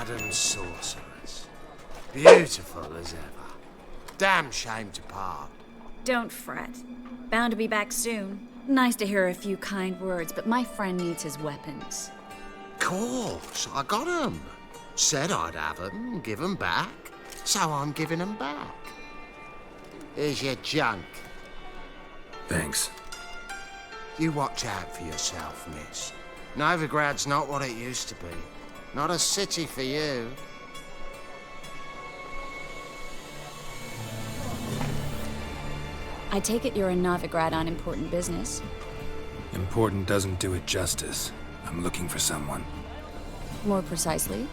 Madam Sorceress. Beautiful as ever. Damn shame to part. Don't fret. Bound to be back soon. Nice to hear a few kind words, but my friend needs his weapons. Course, I got 'em. Said I'd have 'em, give 'em back. So I'm giving 'em back. Here's your junk. Thanks. You watch out for yourself, miss. Novigrad's not what it used to be. Not a city for you. I take it you're in Novigrad on important business. Important doesn't do it justice. I'm looking for someone. More precisely?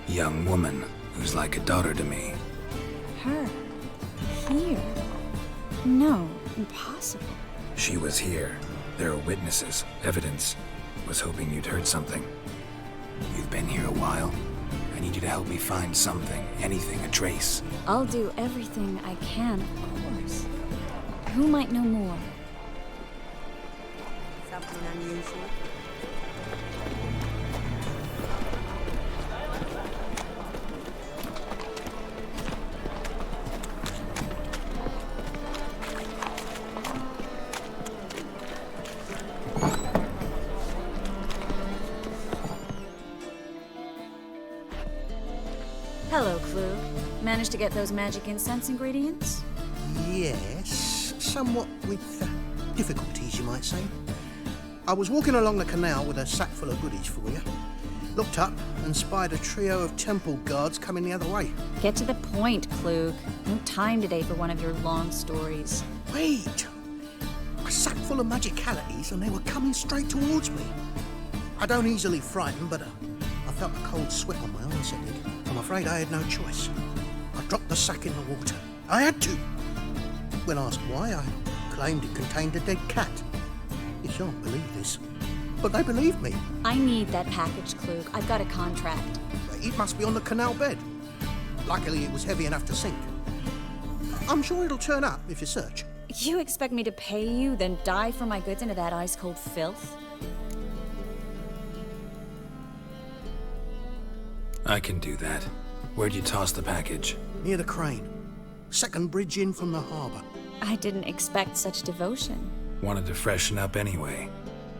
Young woman who's like a daughter to me. Her. Here. No, impossible. She was here. There are witnesses, evidence. Was hoping you'd heard something. You've been here a while. I need you to help me find something, anything, a trace. I'll do everything I can, of course. Who might know more? Something unusual? Hello, Clue. Managed to get those magic incense ingredients? Yes, somewhat with difficulties, you might say. I was walking along the canal with a sack full of goodies for you. Looked up and spied a trio of temple guards coming the other way. Get to the point, Klug. No time today for one of your long stories. Wait! A sack full of magicalities and they were coming straight towards me. I don't easily frighten, but I felt a cold sweat on my arms, I did. I'm afraid I had no choice. I dropped the sack in the water. I had to. When asked why, I claimed it contained a dead cat. You shan't believe this, but they believed me. I need that package, Klug. I've got a contract. It must be on the canal bed. Luckily, it was heavy enough to sink. I'm sure it'll turn up if you search. You expect me to pay you, then dive for my goods into that ice-cold filth? I can do that. Where'd you toss the package? Near the crane. Second bridge in from the harbour. I didn't expect such devotion. Wanted to freshen up anyway.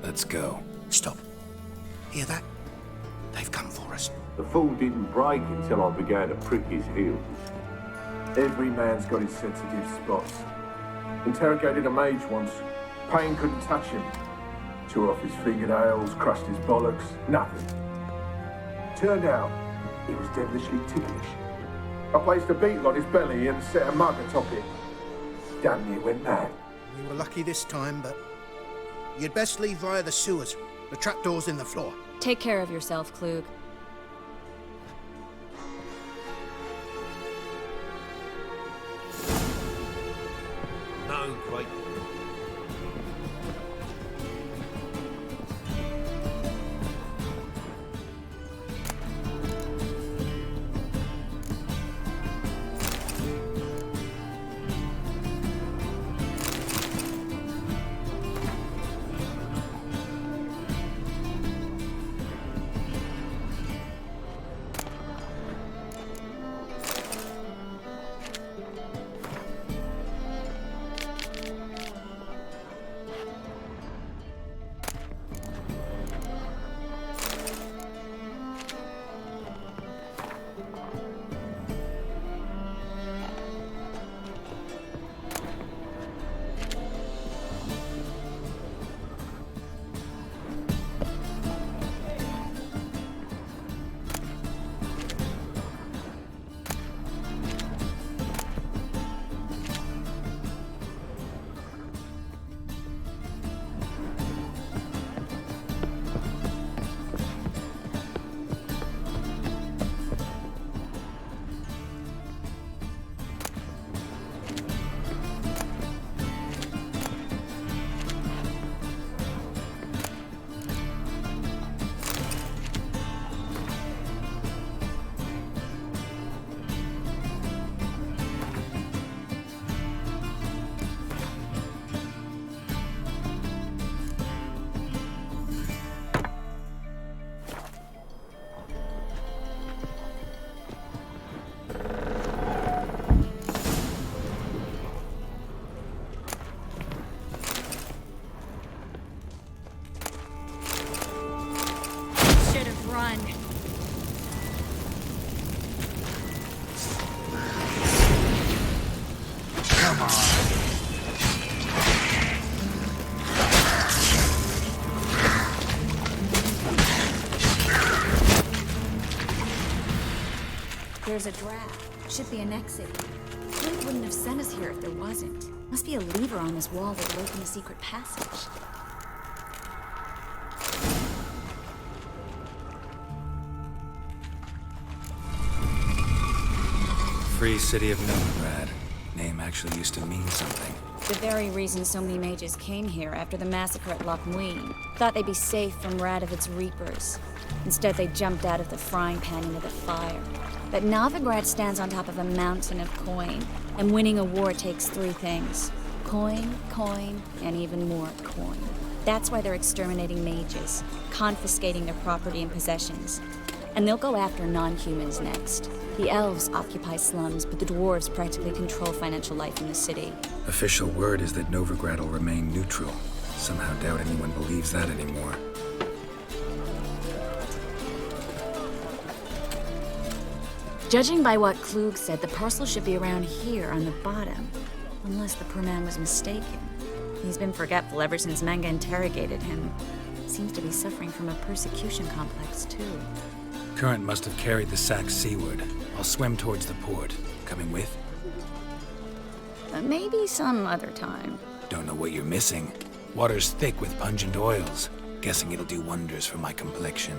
Let's go. Stop. Hear that? They've come for us. The fool didn't break until I began to prick his heels. Every man's got his sensitive spots. Interrogated a mage once. Pain couldn't touch him. Tore off his fingernails, crushed his bollocks, nothing. Turned out, he was devilishly ticklish. I placed a beetle on his belly and set a mug atop it. Damn near went mad. We were lucky this time, but you'd best leave via the sewers. The trapdoor's in the floor. Take care of yourself, Klug. No great. run. Come on. There's a draft. Should be an exit. Clint wouldn't have sent us here if there wasn't. Must be a lever on this wall that will open a secret passage. Free City of Novigrad. Name actually used to mean something. The very reason so many mages came here after the massacre at Loch Muin. Thought they'd be safe from Radovid's reapers. Instead, they jumped out of the frying pan into the fire. But Novigrad stands on top of a mountain of coin, and winning a war takes three things. Coin, coin, and even more coin. That's why they're exterminating mages, confiscating their property and possessions. And they'll go after non-humans next. The elves occupy slums, but the dwarves practically control financial life in the city. Official word is that Novigrad will remain neutral. Somehow doubt anyone believes that anymore. Judging by what Klug said, the parcel should be around here on the bottom. Unless the poor man was mistaken. He's been forgetful ever since Manga interrogated him. Seems to be suffering from a persecution complex, too. Current must have carried the sack seaward. I'll swim towards the port. Coming with? Maybe some other time. Don't know what you're missing. Water's thick with pungent oils. Guessing it'll do wonders for my complexion.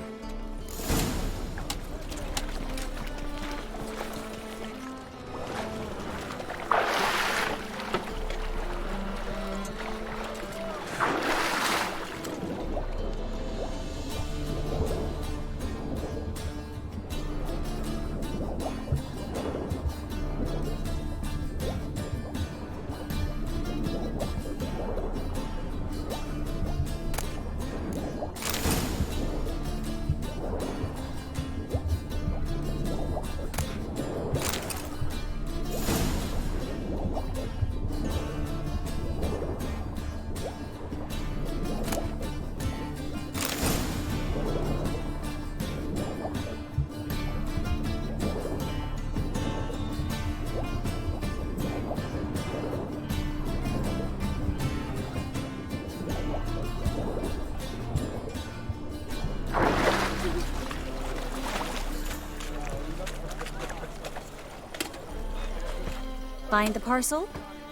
Find the parcel?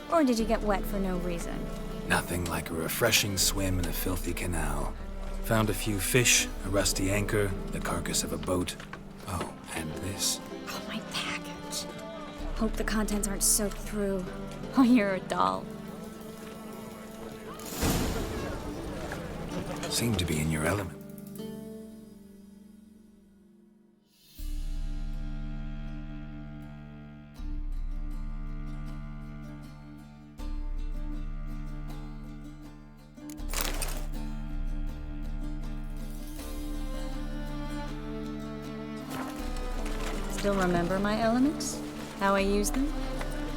Or did you get wet for no reason? Nothing like a refreshing swim in a filthy canal. Found a few fish, a rusty anchor, the carcass of a boat. Oh, and this. Oh, my package. Hope the contents aren't soaked through. Oh, you're a doll. Seem to be in your element. Still remember my elements? How I use them?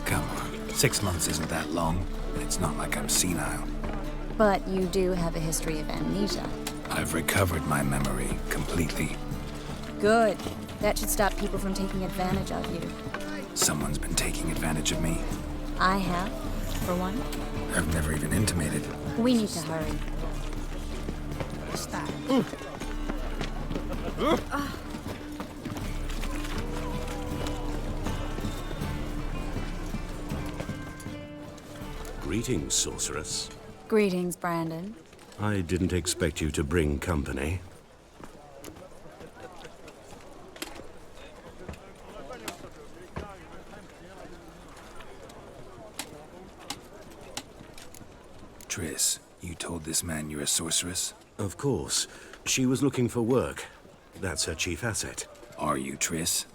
Come on, 6 months isn't that long, and it's not like I'm senile. But you do have a history of amnesia. I've recovered my memory completely. Good. That should stop people from taking advantage of you. Someone's been taking advantage of me. I have, for one. I've never even intimated. We need to hurry. What's that? Greetings, sorceress. Greetings, Brandon. I didn't expect you to bring company. Triss, you told this man you're a sorceress? Of course. She was looking for work. That's her chief asset. Are you, Triss?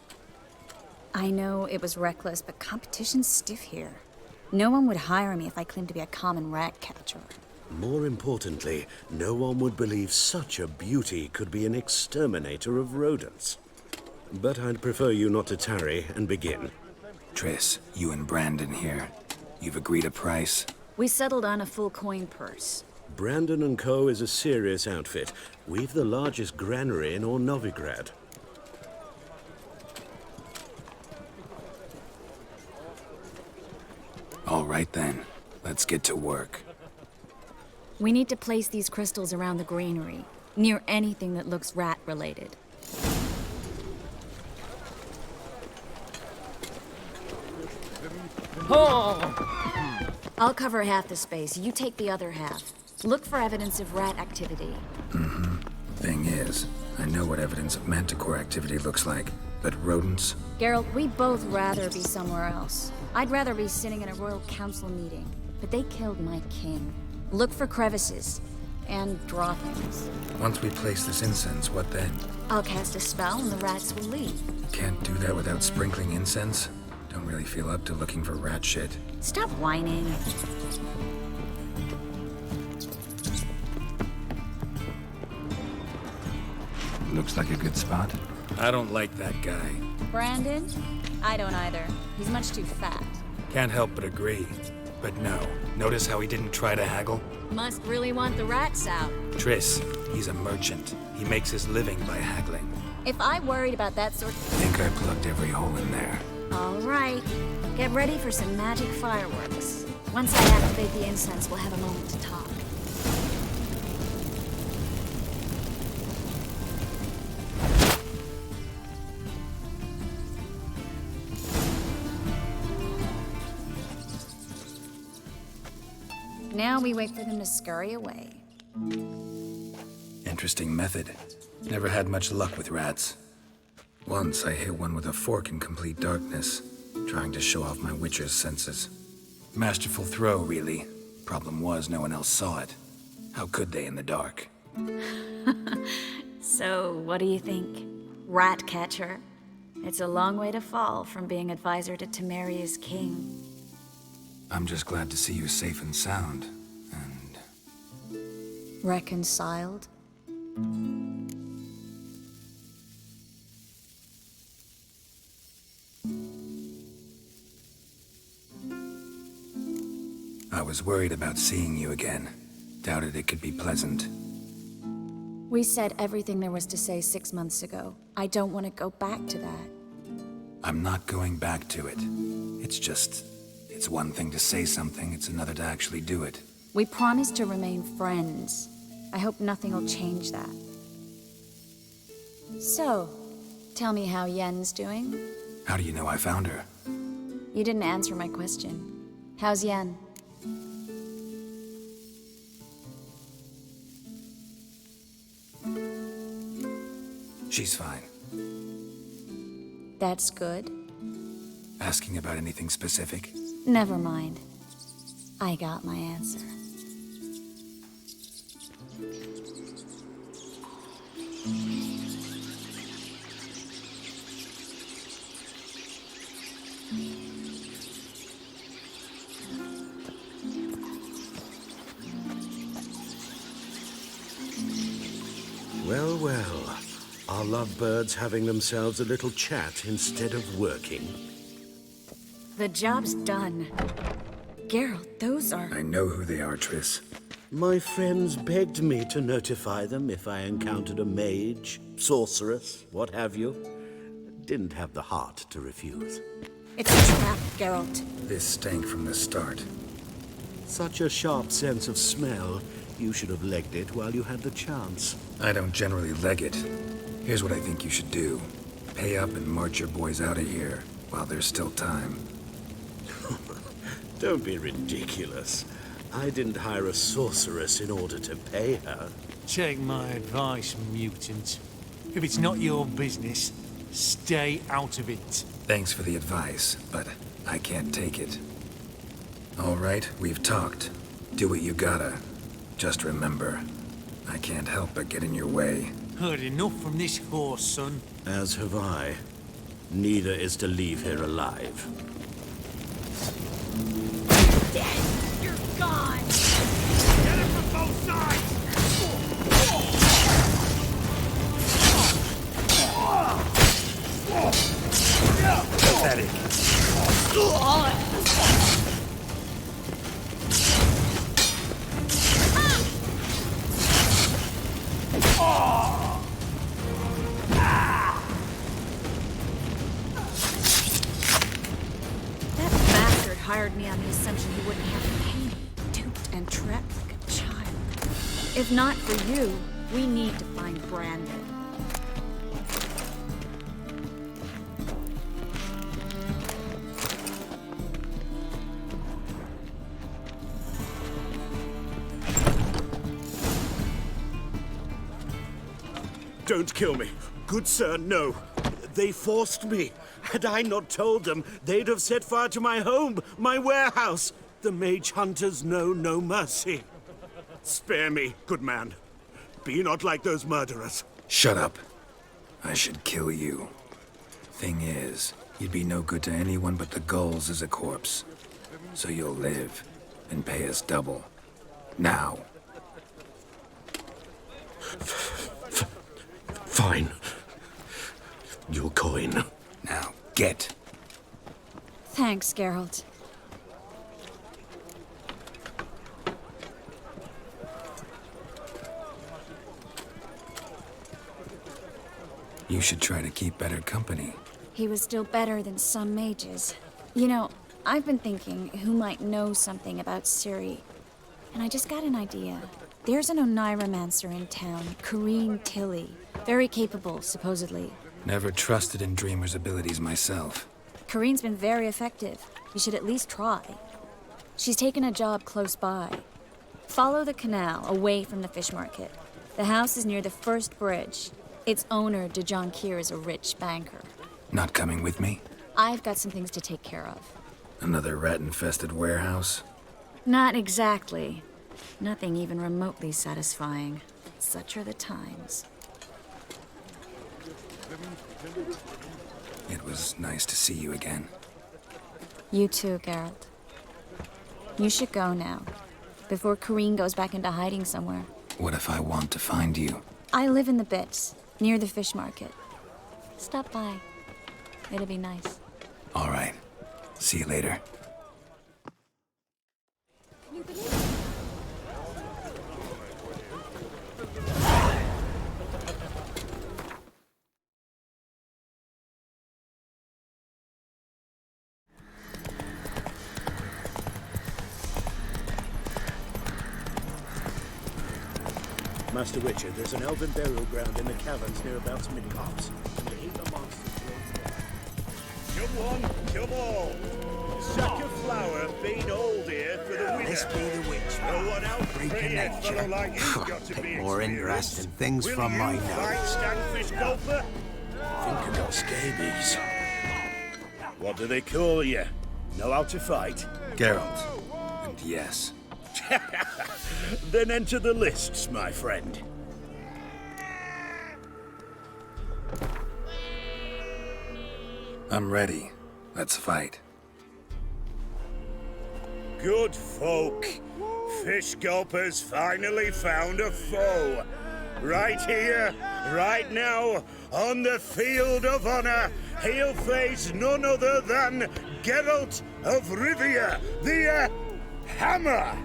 I know it was reckless, but competition's stiff here. No one would hire me if I claimed to be a common rat catcher. More importantly, no one would believe such a beauty could be an exterminator of rodents. But I'd prefer you not to tarry and begin. Triss, you and Brandon here. You've agreed a price? We settled on a full coin purse. Brandon & Co. is a serious outfit. We've the largest granary in all Novigrad. All right then, let's get to work. We need to place these crystals around the granary, near anything that looks rat-related. I'll cover half the space, you take the other half. Look for evidence of rat activity. Thing is, I know what evidence of manticore activity looks like, but rodents? Geralt, we'd both rather be somewhere else. I'd rather be sitting in a royal council meeting, but they killed my king. Look for crevices, and draw things. Once we place this incense, what then? I'll cast a spell and the rats will leave. Can't do that without sprinkling incense? Don't really feel up to looking for rat shit. Stop whining. Looks like a good spot. I don't like that guy. Brandon? I don't either. He's much too fat. Can't help but agree. But no, notice how he didn't try to haggle? Must really want the rats out. Triss, he's a merchant. He makes his living by haggling. If I worried about that sort of... Think I plugged every hole in there. All right. Get ready for some magic fireworks. Once I activate the incense, we'll have a moment to talk. Now we wait for them to scurry away. Interesting method. Never had much luck with rats. Once I hit one with a fork in complete darkness, trying to show off my witcher's senses. Masterful throw, really. Problem was, no one else saw it. How could they in the dark? So, what do you think? Rat catcher? It's a long way to fall from being advisor to Temeria's king. I'm just glad to see you safe and sound, and... Reconciled? I was worried about seeing you again. Doubted it could be pleasant. We said everything there was to say 6 months ago. I don't want to go back to that. I'm not going back to it. It's just... It's one thing to say something, it's another to actually do it. We promised to remain friends. I hope nothing will change that. So, tell me how Yen's doing? How do you know I found her? You didn't answer my question. How's Yen? She's fine. That's good. Asking about anything specific? Never mind. I got my answer. Well, well. Our lovebirds having themselves a little chat instead of working. The job's done. Geralt, those are... I know who they are, Triss. My friends begged me to notify them if I encountered a mage, sorceress, what have you. Didn't have the heart to refuse. It's a trap, Geralt. This stank from the start. Such a sharp sense of smell. You should have legged it while you had the chance. I don't generally leg it. Here's what I think you should do. Pay up and march your boys out of here, while there's still time. Don't be ridiculous. I didn't hire a sorceress in order to pay her. Take my advice, mutant. If it's not your business, stay out of it. Thanks for the advice, but I can't take it. All right, we've talked. Do what you gotta. Just remember, I can't help but get in your way. Heard enough from this horse, son. As have I. Neither is to leave here alive. You're gone! Get him from both sides! Pathetic. on the assumption he wouldn't have to pay me, duped and trapped like a child. If not for you, we need to find Brandon. Don't kill me. Good sir, no. They forced me. Had I not told them, they'd have set fire to my home, my warehouse. The mage hunters know no mercy. Spare me, good man. Be not like those murderers. Shut up. I should kill you. Thing is, you'd be no good to anyone but the gulls as a corpse. So you'll live and pay us double. Now. Fine. Your coin. Now, get. Thanks, Geralt. You should try to keep better company. He was still better than some mages. You know, I've been thinking who might know something about Ciri. And I just got an idea. There's an Oneiromancer in town, Corrine Tilly. Very capable, supposedly. Never trusted in Dreamer's abilities myself. Corrine's been very effective. You should at least try. She's taken a job close by. Follow the canal, away from the fish market. The house is near the first bridge. Its owner, DeJohn Kier, is a rich banker. Not coming with me? I've got some things to take care of. Another rat-infested warehouse? Not exactly. Nothing even remotely satisfying. Such are the times. It was nice to see you again. You too, Geralt. You should go now, before Corrine goes back into hiding somewhere. What if I want to find you? I live in the Bits, near the fish market. Stop by. It'll be nice. All right. See you later. Master Witcher, there's an elven burial ground in the caverns near about Midgard. Come on, come on. Sack of flour been old here for the winter. This be the witch. No one out Freak of praying fellow nature. like you got to be More experienced. interesting things Will from you my fight nose. Stanfish golfer? Think I got scabies. What do they call you? Know how to fight? Geralt. And yes. Then enter the lists, my friend. I'm ready. Let's fight. Good folk. Fish gulpers finally found a foe. Right here, right now, on the field of honor, he'll face none other than Geralt of Rivia, the Hammer.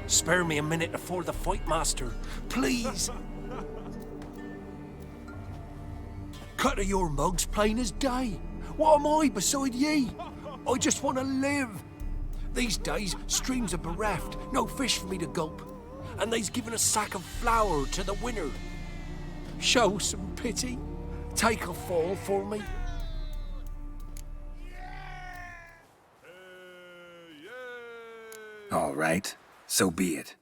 Spare me a minute before the fight, Master. Please. Cut of your mugs plain as day. What am I beside ye? I just want to live. These days, streams are bereft, no fish for me to gulp. And they's given a sack of flour to the winner. Show some pity. Take a fall for me. All right. So be it.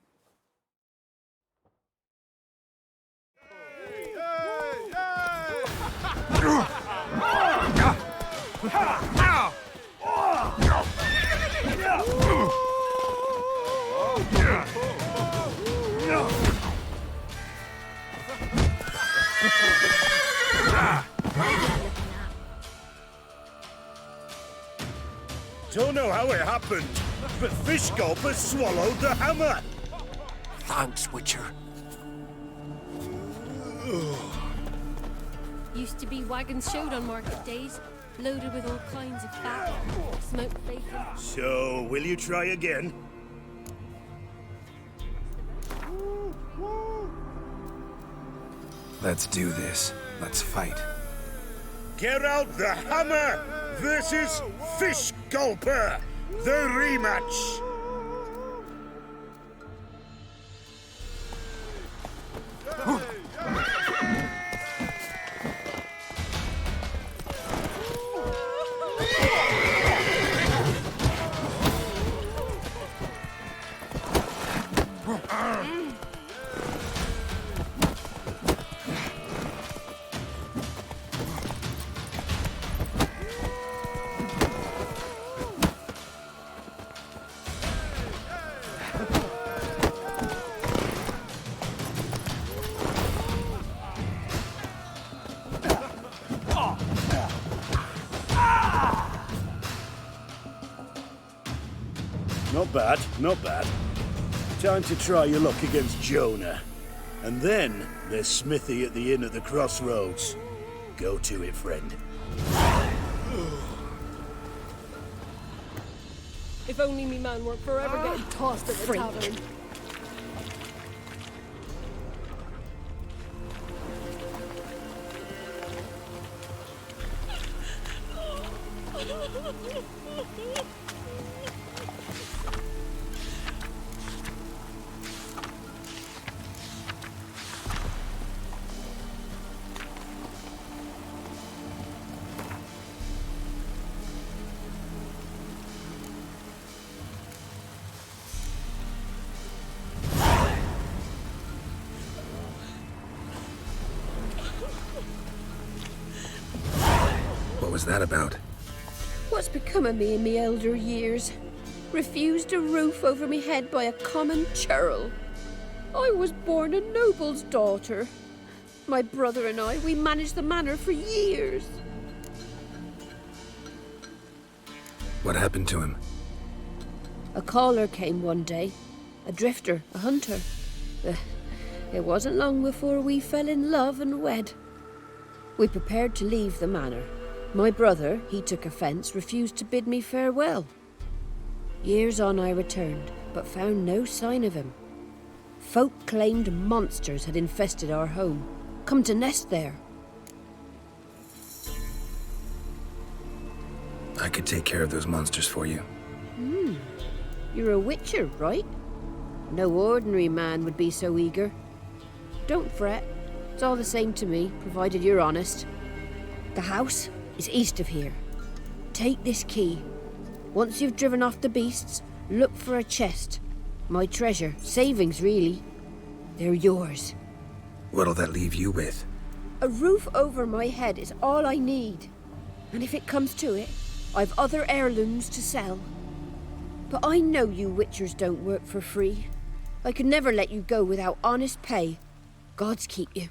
Don't know how it happened, but fish gulpers swallowed the hammer. Thanks, Witcher. Used to be wagons showed on market days, loaded with all kinds of fat, smoked bacon. So, will you try again? Let's do this. Let's fight. Get out the hammer versus Fish Gulper, the rematch. Not bad, not bad. Time to try your luck against Jonah. And then there's Smithy at the inn at the crossroads. Go to it, friend. If only me man weren't forever getting tossed at the tavern. What was that about? What's become of me in me elder years? Refused a roof over me head by a common churl. I was born a noble's daughter. My brother and I, we managed the manor for years. What happened to him? A caller came one day. A drifter, a hunter. It wasn't long before we fell in love and wed. We prepared to leave the manor. My brother, he took offence, refused to bid me farewell. Years on I returned, but found no sign of him. Folk claimed monsters had infested our home, come to nest there. I could take care of those monsters for you. You're a witcher, right? No ordinary man would be so eager. Don't fret. It's all the same to me, provided you're honest. The house is east of here. Take this key. Once you've driven off the beasts, look for a chest. My treasure, savings really. They're yours. What'll that leave you with? A roof over my head is all I need. And if it comes to it, I've other heirlooms to sell. But I know you witchers don't work for free. I could never let you go without honest pay. Gods keep you.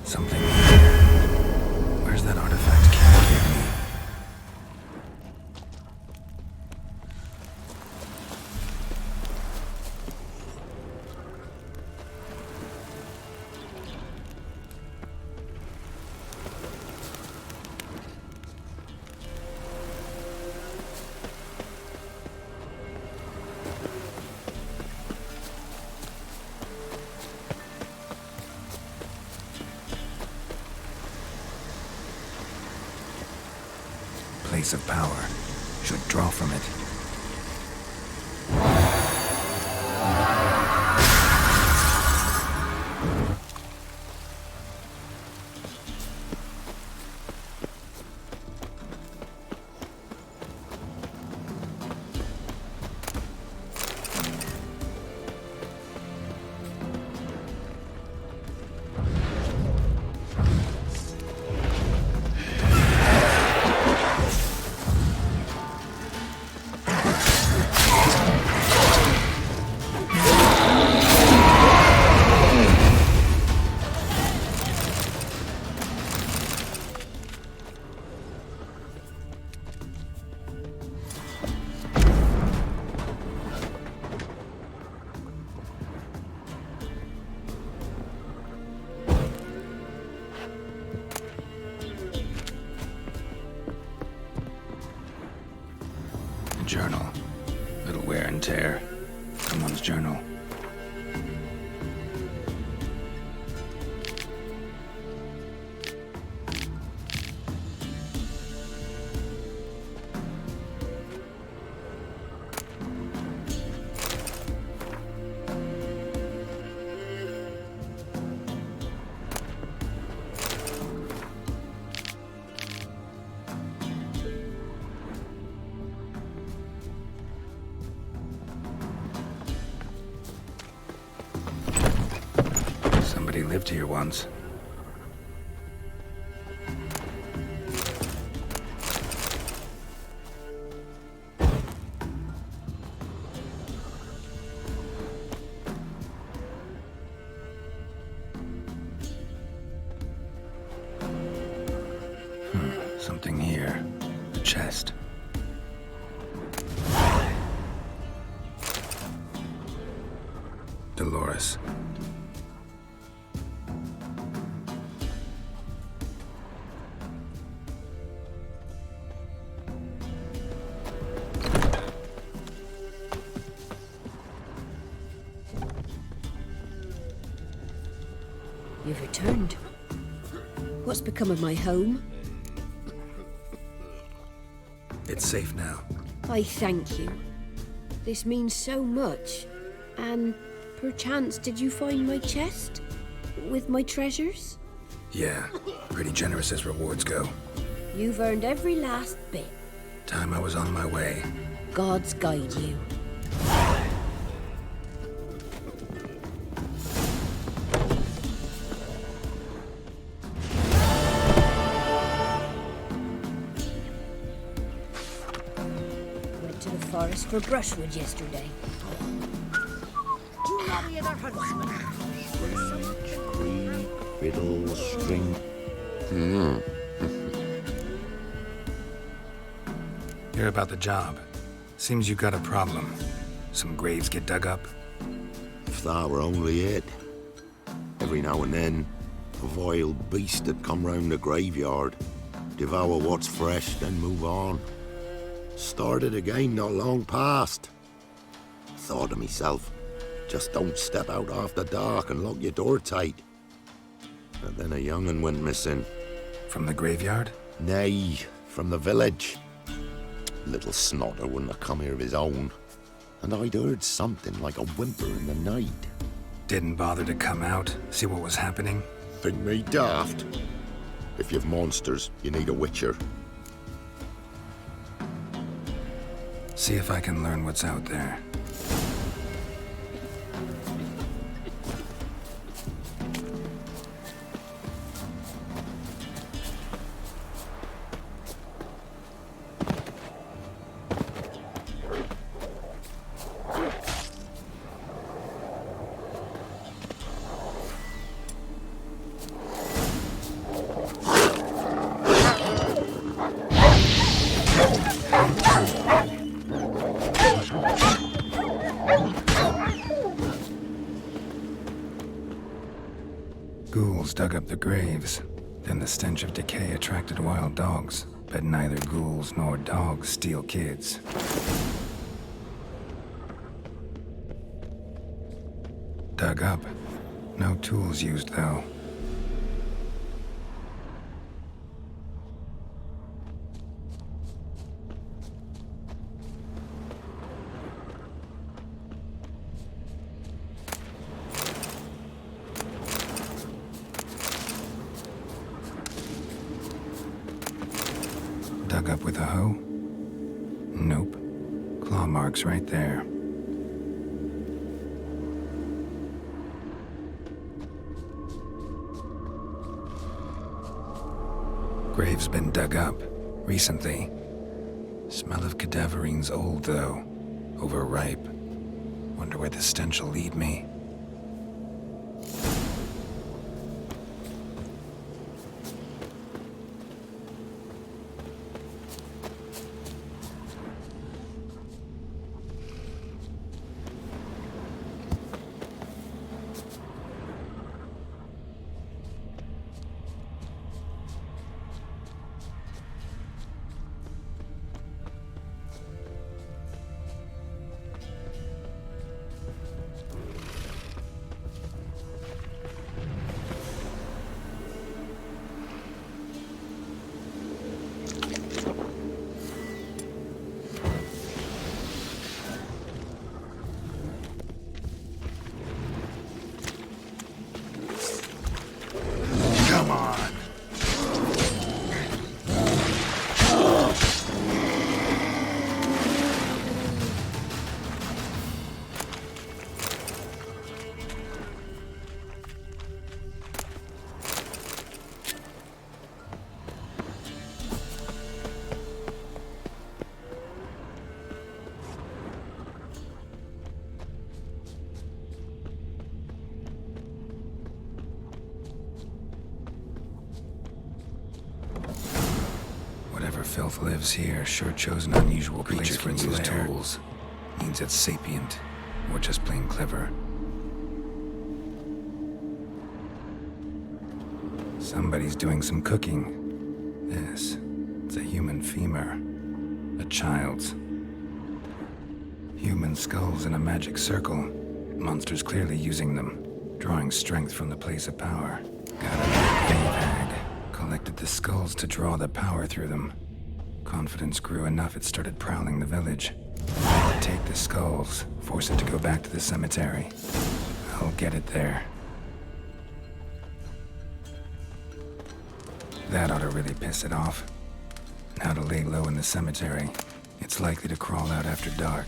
Something. Where's that artifact King gave me? Place of power. Should draw from it. tear. Someone's journal. Somebody lived here once. Something here. A chest. Dolores. You've returned. What's become of my home? It's safe now. I thank you. This means so much. And perchance did you find my chest? With my treasures? Yeah, pretty generous as rewards go. You've earned every last bit. Time I was on my way. Gods guide you. Went to the forest for brushwood yesterday. Too many other huntsmen. Creek, fiddle, string. Hear about the job. Seems you got a problem. Some graves get dug up. If that were only it. Every now and then, a vile beast would come round the graveyard, devour what's fresh, then move on. Started again not long past. Thought to myself, just don't step out after dark and lock your door tight. And then a young'un went missing. From the graveyard? Nay, from the village. Little snotter wouldn't have come here of his own. And I'd heard something like a whimper in the night. Didn't bother to come out, see what was happening? Think me daft? If you've monsters, you need a witcher. See if I can learn what's out there. Ghouls dug up the graves. Then the stench of decay attracted wild dogs. But neither ghouls nor dogs steal kids. Dug up. No tools used, though. Dug up with a hoe? Nope. Claw marks right there. Grave's been dug up. Recently. Smell of cadaverine's old, though. Overripe. Wonder where the stench will lead me. filth lives here sure chose an unusual place for its tools. Means it's sapient, or just plain clever. Somebody's doing some cooking. It's a human femur. A child's. Human skulls in a magic circle. Monsters clearly using them. Drawing strength from the place of power. Got a grave hag. Collected the skulls to draw the power through them. Confidence grew enough it started prowling the village. Take the skulls, force it to go back to the cemetery. I'll get it there. That ought to really piss it off. Now to lay low in the cemetery. It's likely to crawl out after dark.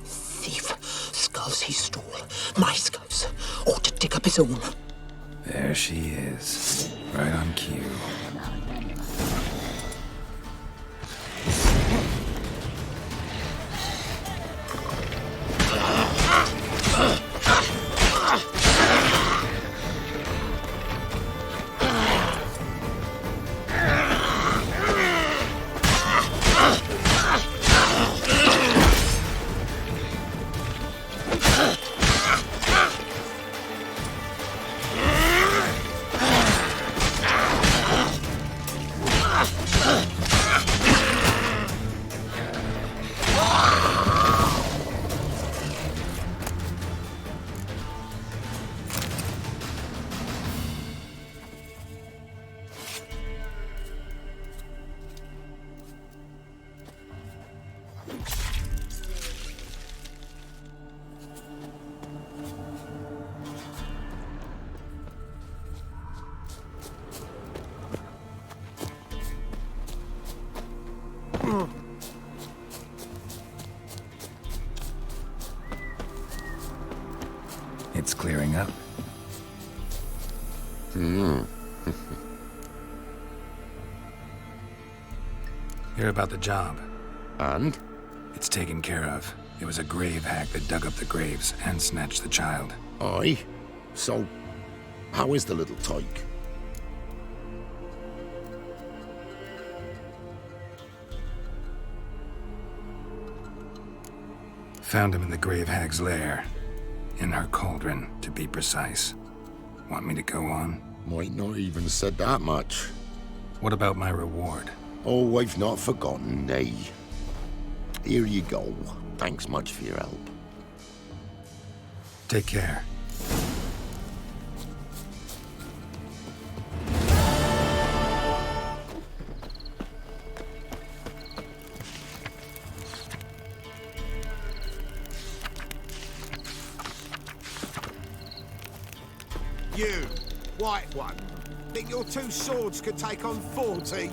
Thief. Skulls he stole. My skulls. Ought to dig up his own. There she is. Right on cue. It's clearing up. Hear about the job. And? It's taken care of. It was a grave hag that dug up the graves and snatched the child. Aye. So, how is the little tyke? Found him in the grave hag's lair. In her cauldron, to be precise. Want me to go on? Might not even said that much. What about my reward? Oh, I've not forgotten, nay. Here you go. Thanks much for your help. Take care. You, white one, think your two swords could take on 40?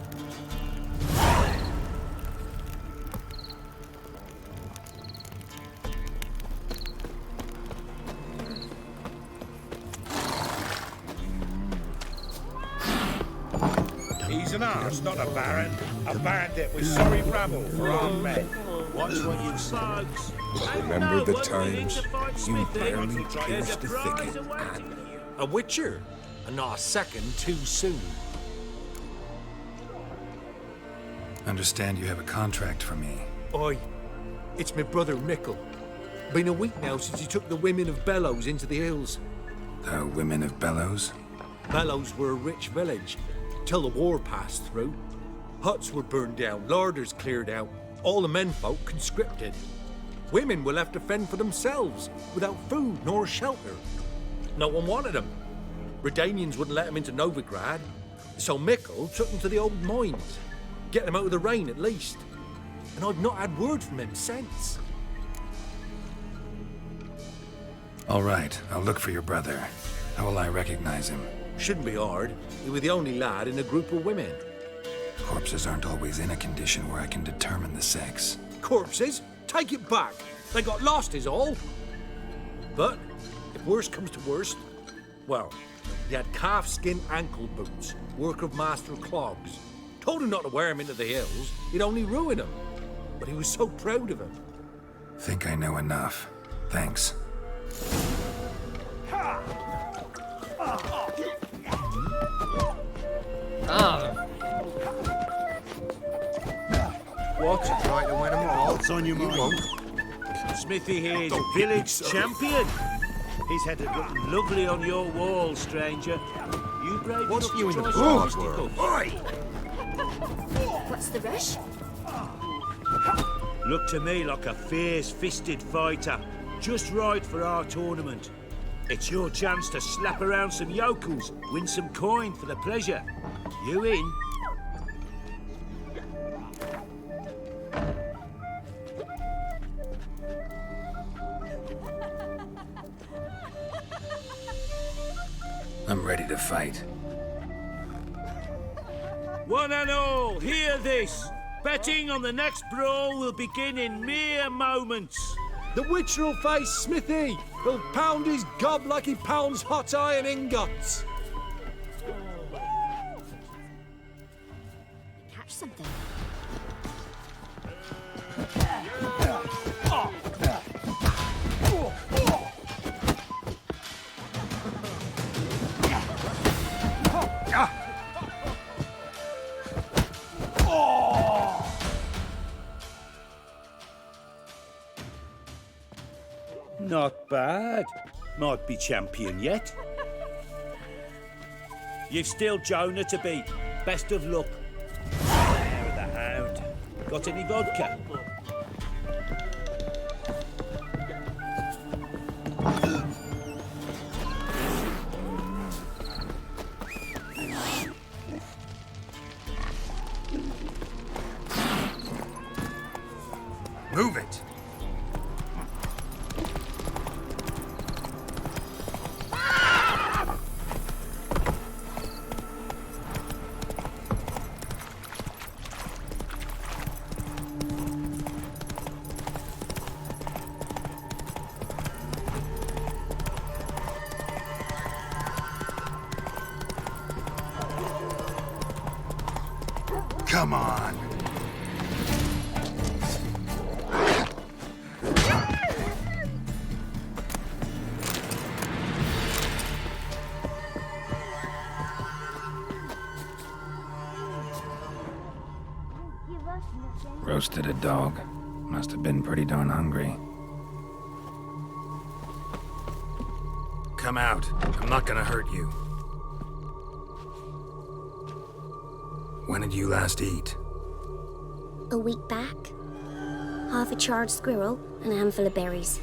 He's an arse, not a baron. A bandit with sorry rabble for armed men. Watch what you slugs. Remember the times you barely pierced the thicket. A witcher, and not a second too soon. Understand you have a contract for me. Oi, it's my brother Mickle. Been a week now since he took the women of Bellows into the hills. The women of Bellows? Bellows were a rich village, till the war passed through. Huts were burned down, larders cleared out, all the menfolk conscripted. Women were left to fend for themselves, without food nor shelter. No one wanted them. Redanians wouldn't let them into Novigrad, so Mickle took them to the old mines. Get him out of the rain at least. And I've not had word from him since. All right, I'll look for your brother. How will I recognize him? Shouldn't be hard. You were the only lad in a group of women. Corpses aren't always in a condition where I can determine the sex. Corpses? Take it back. They got lost is all. But, if worst comes to worst, well, he had calf-skin ankle boots, work of master clogs. Told him not to wear him into the hills, he'd only ruin him. But he was so proud of him. Think I know enough. Thanks. What? Try to win them all. What's on your mind? Smithy here's village champion. His head had looked lovely on your wall, stranger. You brave enough to try some fisticuffs? What's the rush? Look to me like a fierce-fisted fighter. Just right for our tournament. It's your chance to slap around some yokels, win some coin for the pleasure. You in? I'm ready to fight. One and all, hear this. Betting on the next brawl will begin in mere moments. The Witcher will face Smithy. He'll pound his gob like he pounds hot iron ingots. Catch something. Not bad. Might be champion yet. You've still Jonah to beat. Best of luck. There, the hound. Got any vodka? Move it! Come on! Roasted a dog. Must have been pretty darn hungry. Come out. I'm not gonna hurt you. When did you last eat? A week back. Half a charred squirrel and a handful of berries.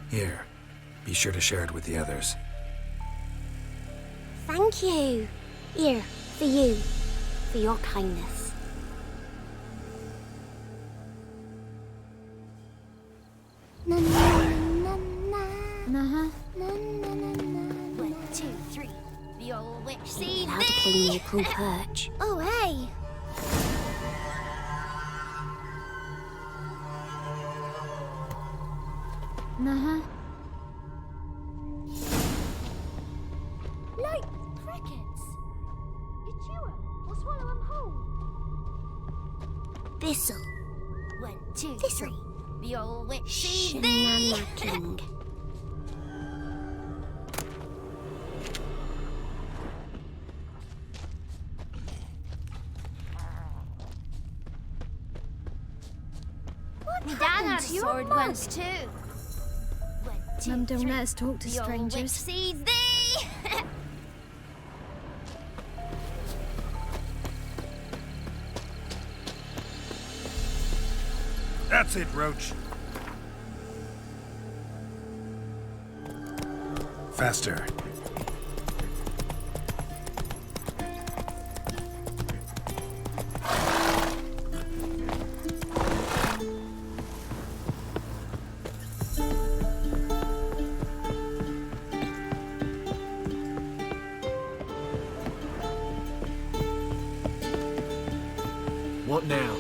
Here. Be sure to share it with the others. Thank you. Here, for you. For your kindness. Na na na na. Uh-huh. Na na na na. 1, 2, 3. The old witch sees How to clean your cool perch. Oh, hey. Uh-huh. Like crickets. You chew 'em or swallow 'em whole. Thistle. 1, 2, Thistle. 3. The old witch sees thee. Shanana King. Me dad had a sword once too. 1, 2, Mum, don't 3. let us talk to The old witch strangers. sees thee. That's it, Roach. Faster. What now?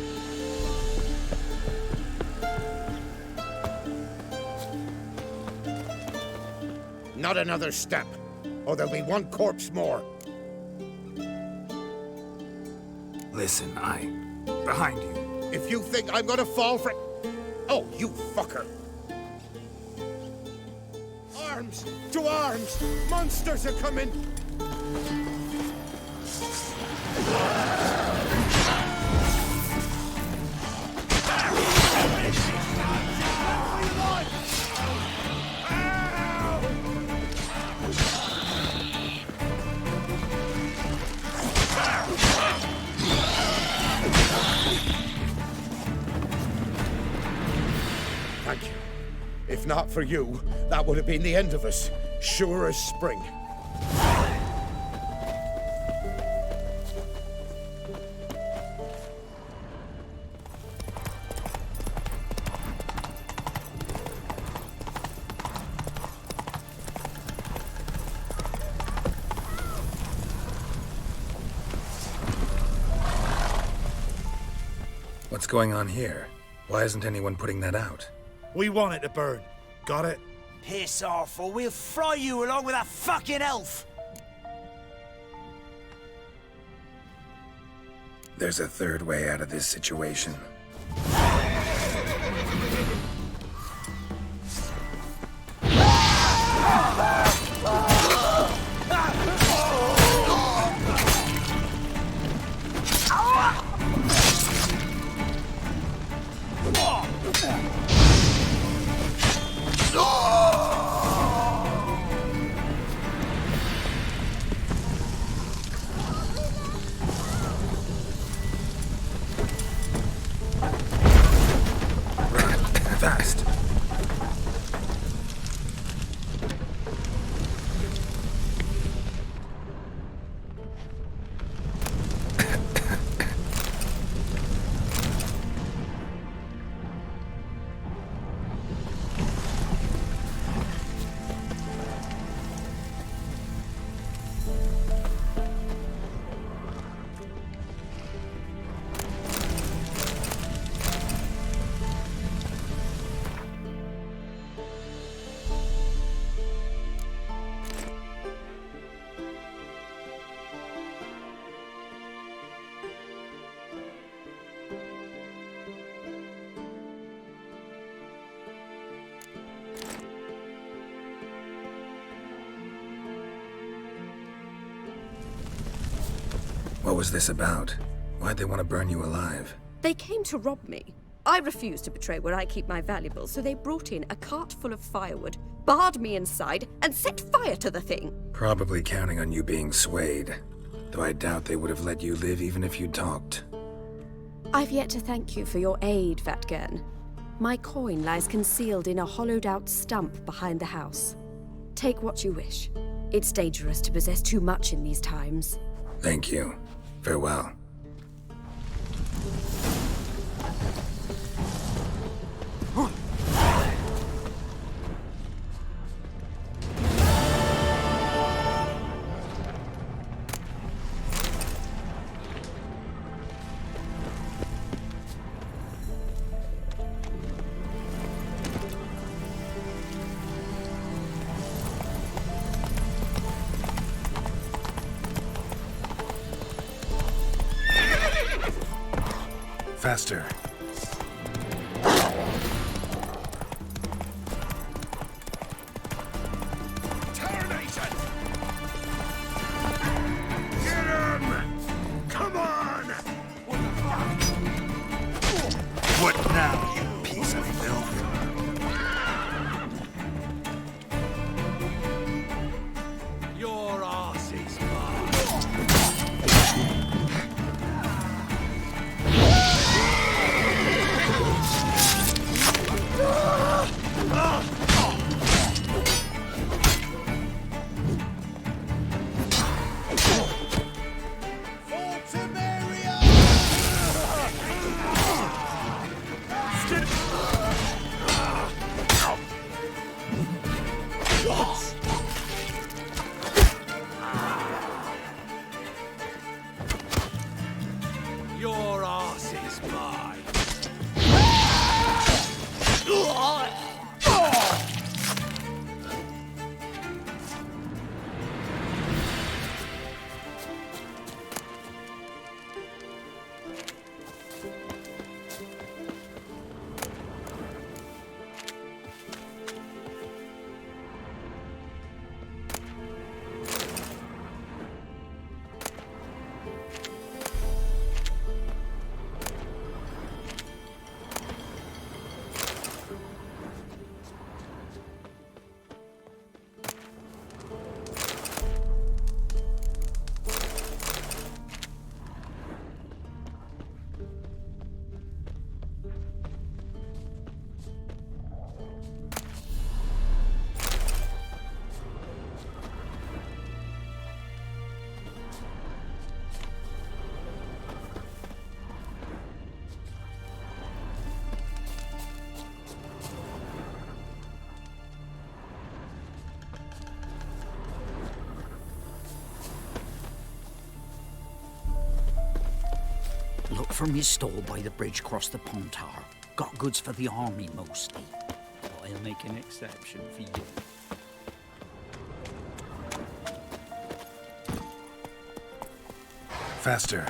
Not another step, or there'll be one corpse more. Listen, behind you. If you think I'm gonna fall for... Oh, you fucker! Arms! To arms! Monsters are coming! Thank you. If not for you, that would have been the end of us. Sure as spring. What's going on here? Why isn't anyone putting that out? We want it to burn. Got it? Piss off, or we'll fry you along with that fucking elf! There's a third way out of this situation. Fast. What was this about? Why'd they want to burn you alive? They came to rob me. I refused to betray where I keep my valuables, so they brought in a cart full of firewood, barred me inside, and set fire to the thing. Probably counting on you being swayed. Though I doubt they would have let you live even if you talked. I've yet to thank you for your aid, Vulcan. My coin lies concealed in a hollowed-out stump behind the house. Take what you wish. It's dangerous to possess too much in these times. Thank you. Farewell. Faster. Get him! Come on! What now, you piece of filth? Your arse is mine. from his stall by the bridge across the Pontar. Got goods for the army mostly. But I'll make an exception for you. Faster.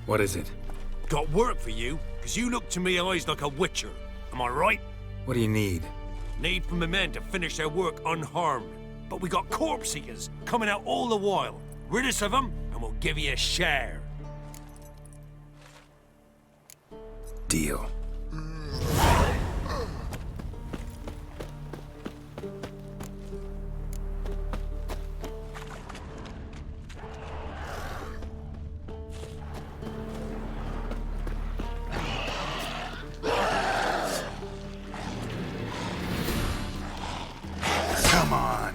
What is it? Got work for you, because you look to me eyes like a witcher. Am I right? What do you need? Need for my men to finish their work unharmed. But we got corpse seekers coming out all the while. Rid us of them, and we'll give you a share. Deal. Come on.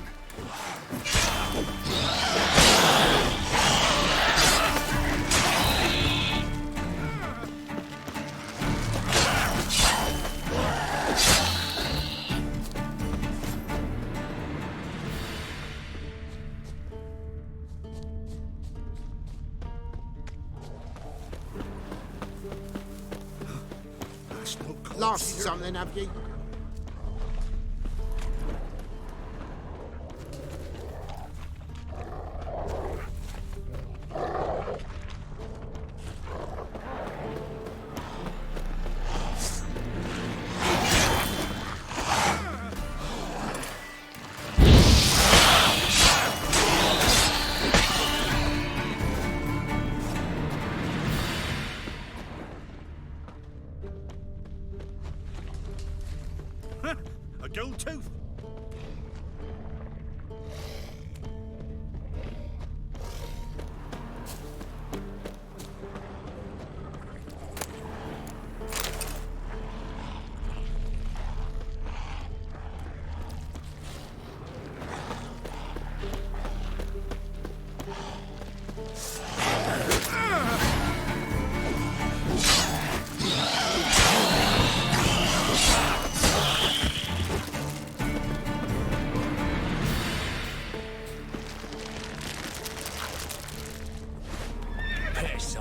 Lost something, have you? A gold tooth.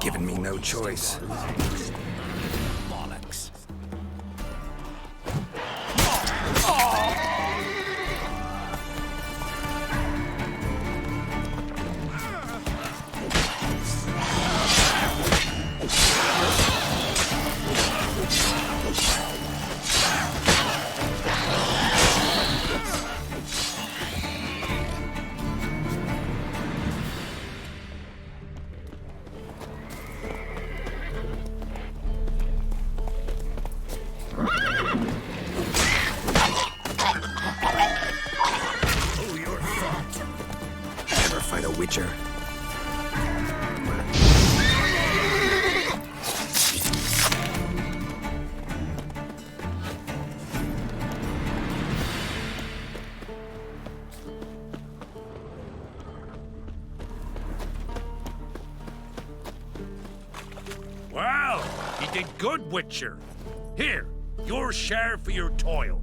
Giving me no choice. Bollocks. Ever fight a witcher? Well, you did good, Witcher. Here, your share for your toil.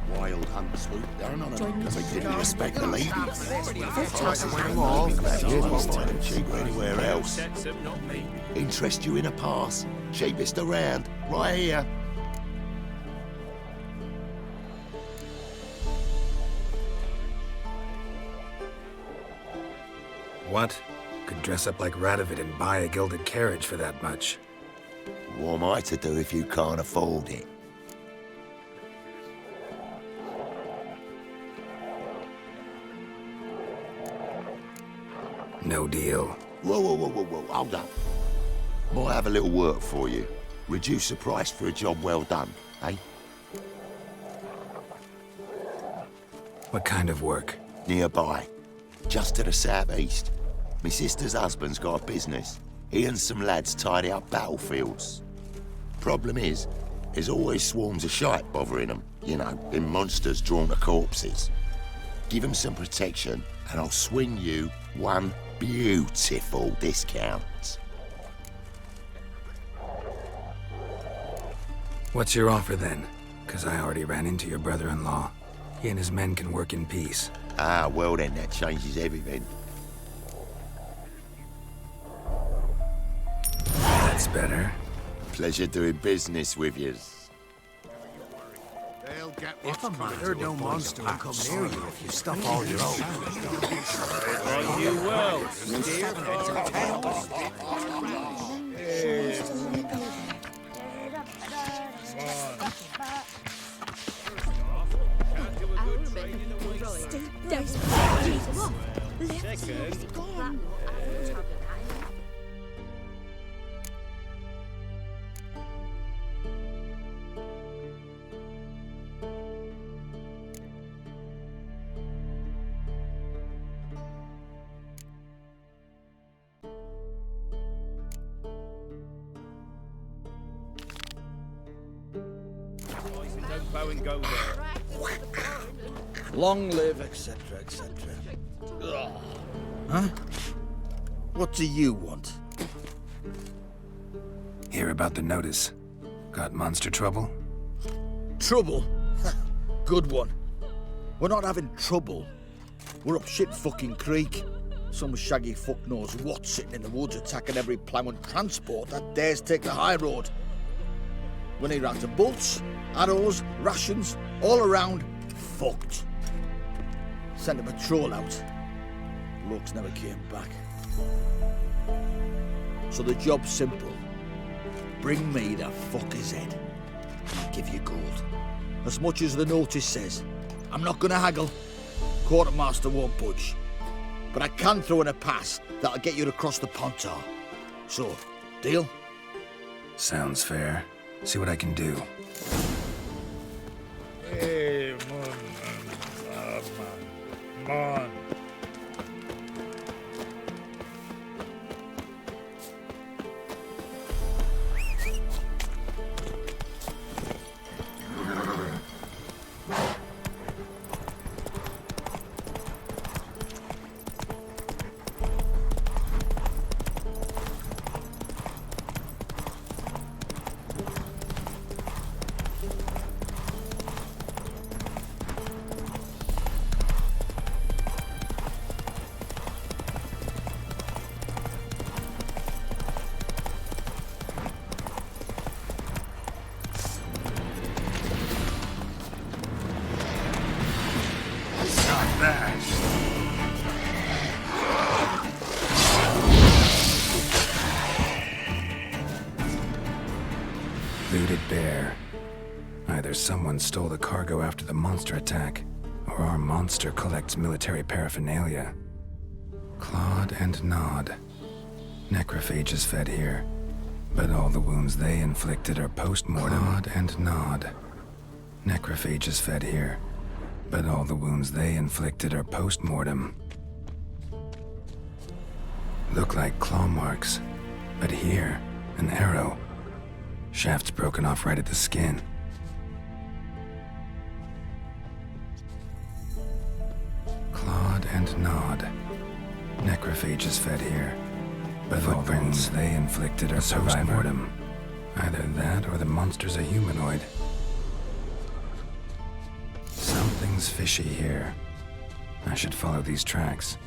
Wild hunt swoop down on them because they didn't respect the ladies. Well, Here's one buy them cheaper anywhere else. Interest you in a pass? Cheapest around, right here. What? Could dress up like Radovid and buy a gilded carriage for that much. What am I to do if you can't afford it? No deal. Whoa, hold up. Might have a little work for you. Reduce the price for a job well done, eh? What kind of work? Nearby. Just to the southeast. My sister's husband's got a business. He and some lads tidy up battlefields. Problem is, There's always swarms of shite bothering them, you know, them monsters drawn to corpses. Give them some protection, and I'll swing you one beautiful discount. What's your offer then? Because I already ran into your brother-in-law. He and his men can work in peace. Ah, well then, that changes everything. That's better. Pleasure doing business with you. If a matter, no monster will come near you if you stuff all your own. You will. Long live, etc., etc. Huh? What do you want? Hear about the notice. Got monster trouble? Trouble? Good one. We're not having trouble. We're up shit fucking creek. Some shaggy fuck knows what sitting in the woods attacking every plough and transport that dares take the high road. We need round to bolts, arrows, rations, all around, fucked. Sent a patrol out. Blokes never came back. So the job's simple. Bring me the fucker's head, and I'll give you gold. As much as the notice says. I'm not gonna haggle. Quartermaster won't budge. But I can throw in a pass that'll get you across the Pontar. So, deal? Sounds fair. See what I can do. Hey, man. Looted bear. Either someone stole the cargo after the monster attack, or our monster collects military paraphernalia. Clawed and gnawed. Necrophages fed here, but all the wounds they inflicted are post-mortem. Clawed and gnawed. Necrophages fed here, but all the wounds they inflicted are post-mortem. Look like claw marks, but here, an arrow. Shaft's broken off right at the skin. Clawed and gnawed. Necrophages fed here, but all the wounds they inflicted are post-mortem. Either that or the monster's a humanoid. Something's fishy here. I should follow these tracks.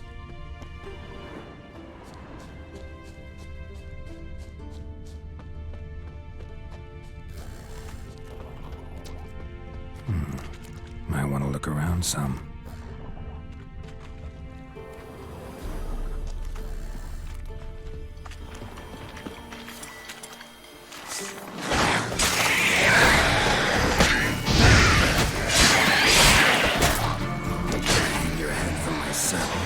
Might want to look around some. Your head from my saddle.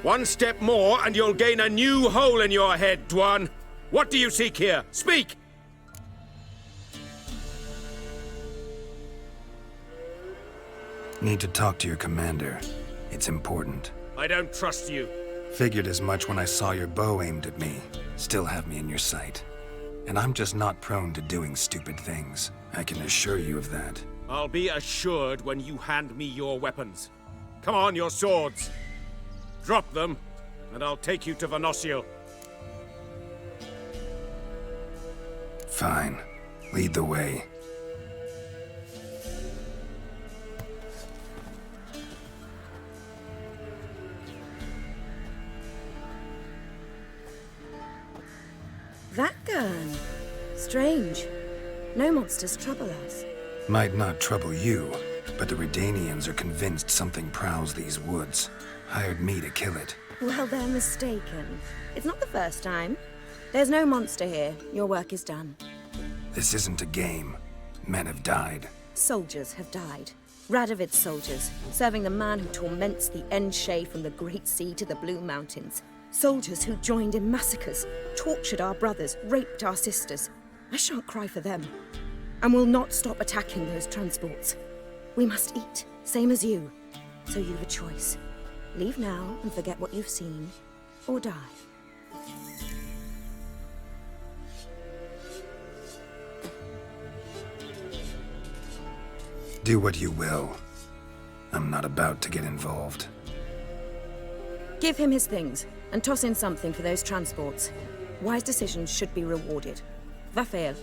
One step more and you'll gain a new hole in your head, Dwan. What do you seek here? Speak! Need to talk to your commander. It's important. I don't trust you. Figured as much when I saw your bow aimed at me. Still have me in your sight. And I'm just not prone to doing stupid things. I can assure you of that. I'll be assured when you hand me your weapons. Come on, your swords. Drop them, and I'll take you to Venosio. Fine. Lead the way. That gun. Strange. No monsters trouble us. Might not trouble you, but the Redanians are convinced something prowls these woods. Hired me to kill it. Well, they're mistaken. It's not the first time. There's no monster here. Your work is done. This isn't a game. Men have died. Soldiers have died. Radovid's soldiers, serving the man who torments the Enshe from the Great Sea to the Blue Mountains. Soldiers who joined in massacres, tortured our brothers, raped our sisters. I shan't cry for them. And will not stop attacking those transports. We must eat, same as you. So you've a choice. Leave now and forget what you've seen, or die. Do what you will. I'm not about to get involved. Give him his things, and toss in something for those transports. Wise decisions should be rewarded. Vafael.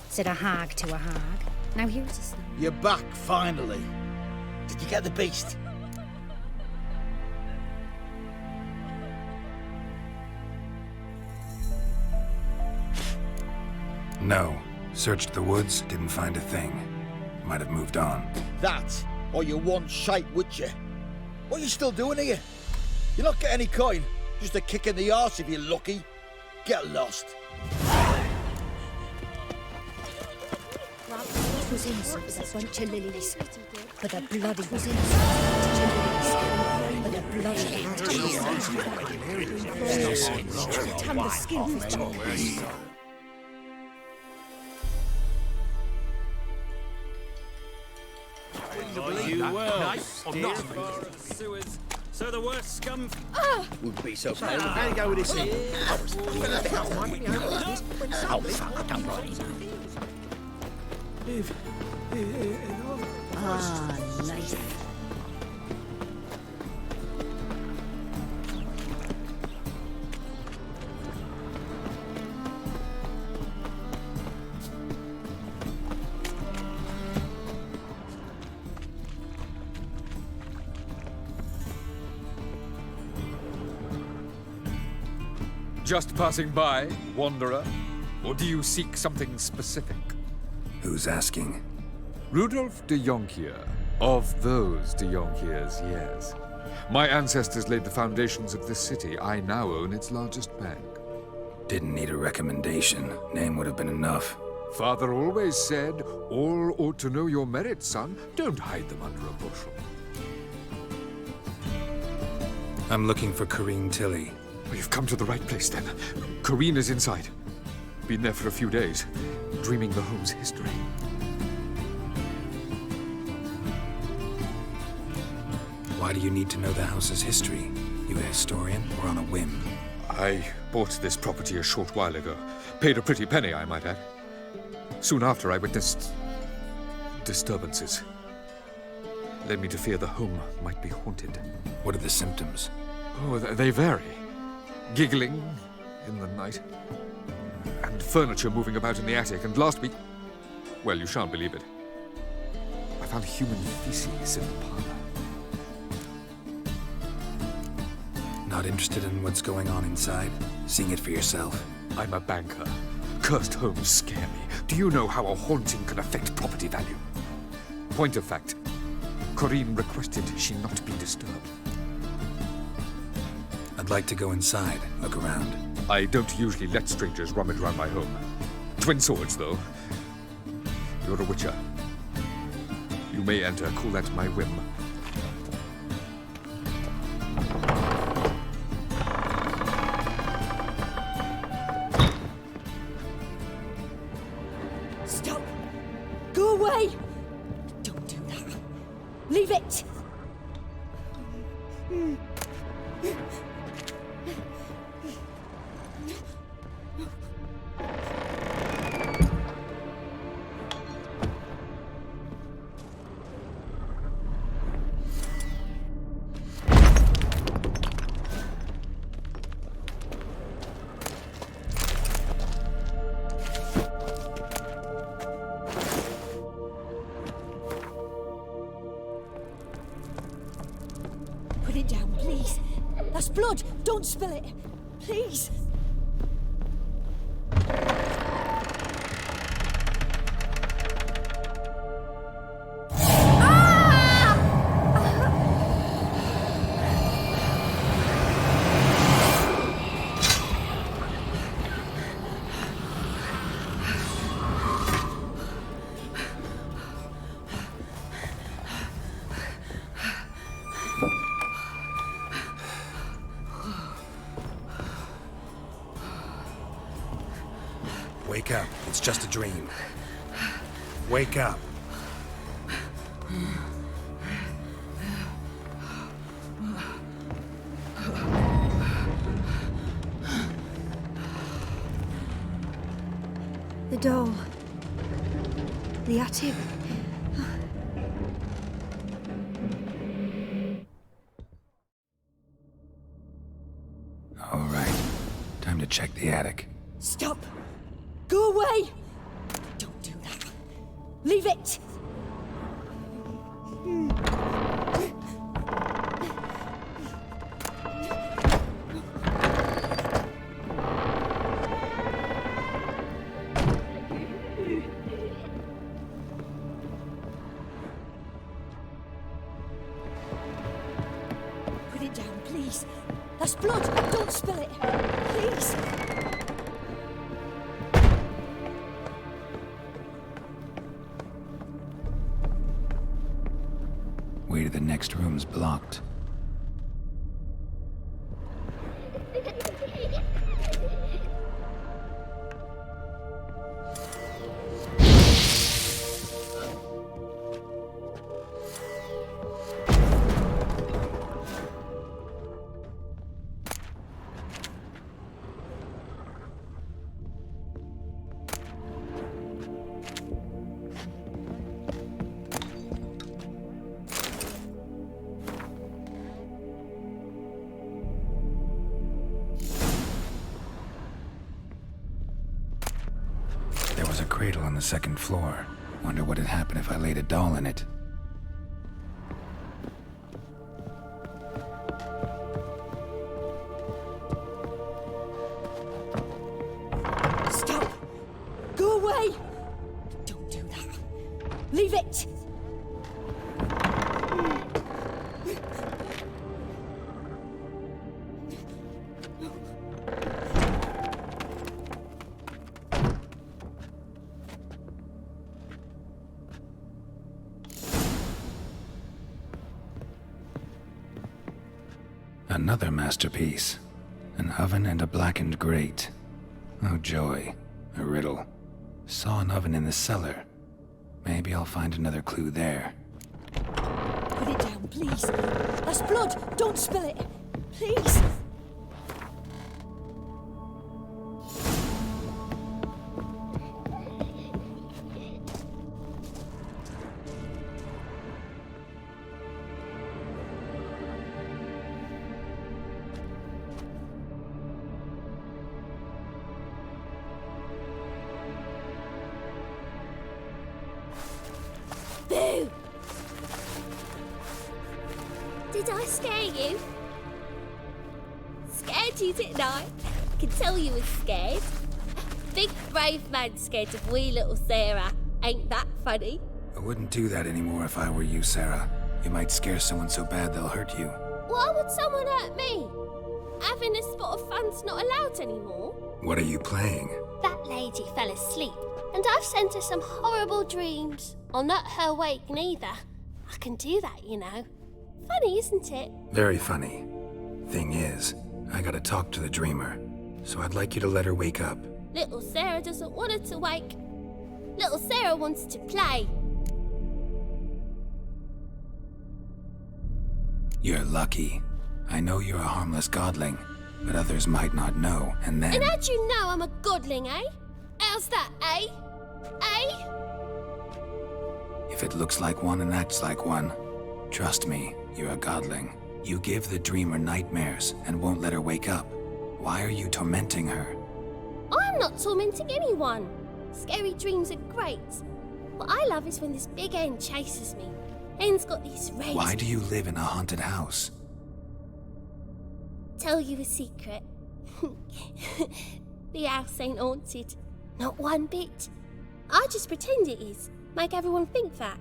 Said a hag to a hag. Now here's a song. You're back, finally. Did you get the beast? No. Searched the woods, didn't find a thing. Might have moved on. That, or you want shite with you. What are you still doing here? You're not getting any coin. Just a kick in the arse if you're lucky. Get lost. Was innocent with a bunch of lilies, but the bloody was innocent with a bunch of lilies, but the bloody tan the skin for choice. You will. Steer far of sewers, so the worst scum. Would be so bad. How you go with this thing? Oh, fuck, don't worry. Ah, nice. Just passing by, wanderer? Or do you seek something specific? Who's asking? Rudolf de Jonkier. Of those de Jonkiers, yes. My ancestors laid the foundations of this city. I now own its largest bank. Didn't need a recommendation. Name would have been enough. Father always said, all ought to know your merits, son. Don't hide them under a bushel. I'm looking for Corrine Tilly. Well, you've come to the right place, then. Corrine is inside. Been there for a few days, dreaming the home's history. Why do you need to know the house's history? You a historian, or on a whim? I bought this property a short while ago. Paid a pretty penny, I might add. Soon after, I witnessed disturbances. Led me to fear the home might be haunted. What are the symptoms? Oh, they vary. Giggling in the night. And furniture moving about in the attic. And last week... well, you shan't believe it. I found human feces in the parlor. Not interested in what's going on inside? Seeing it for yourself? I'm a banker. Cursed homes scare me. Do you know how a haunting can affect property value? Point of fact, Corrine requested she not be disturbed. I'd like to go inside, look around. I don't usually let strangers rummage around my home. Twin swords, though. You're a witcher. You may enter. Call that my whim. Stop! Go away! Don't do that. Leave it! Put it down, please. That's blood. Don't spill it. Please. Wake up. It's just a dream. Wake up. The doll. The attic. All right. Time to check the attic. Stop! Go away! Don't do that. Leave it! Put it down, please. That's blood. Don't spill it. Please. Way to the next room's blocked. There was a cradle on the second floor. Wonder what had happened if I laid a doll in it. Stop! Go away! Don't do that. Leave it! Another masterpiece. An oven and a blackened grate. Oh joy. A riddle. Saw an oven in the cellar. Maybe I'll find another clue there. Put it down, please. That's blood. Don't spill it. Please. Boo! Did I scare you? Scared you, didn't I? I can tell you was scared. Big brave man scared of wee little Sarah. Ain't that funny? I wouldn't do that anymore if I were you, Sarah. You might scare someone so bad they'll hurt you. Why would someone hurt me? having a spot of fun's not allowed anymore? What are you playing? That lady fell asleep, and I've sent her some horrible dreams. I'll not her wake neither. I can do that, you know. Funny, isn't it? Very funny. Thing is, I gotta talk to the dreamer, so I'd like you to let her wake up. Little Sarah doesn't want her to wake. Little Sarah wants to play. You're lucky. I know you're a harmless godling, but others might not know, and then... And how'd you know I'm a godling, eh? How's that, eh? Eh? If it looks like one and acts like one, trust me, you're a godling. You give the dreamer nightmares and won't let her wake up. Why are you tormenting her? I'm not tormenting anyone. Scary dreams are great. What I love is when this big hen chases me. Hen's got these rays. Why do you live in a haunted house? Tell you a secret. The house ain't haunted. Not one bit. I just pretend it is. Make everyone think that.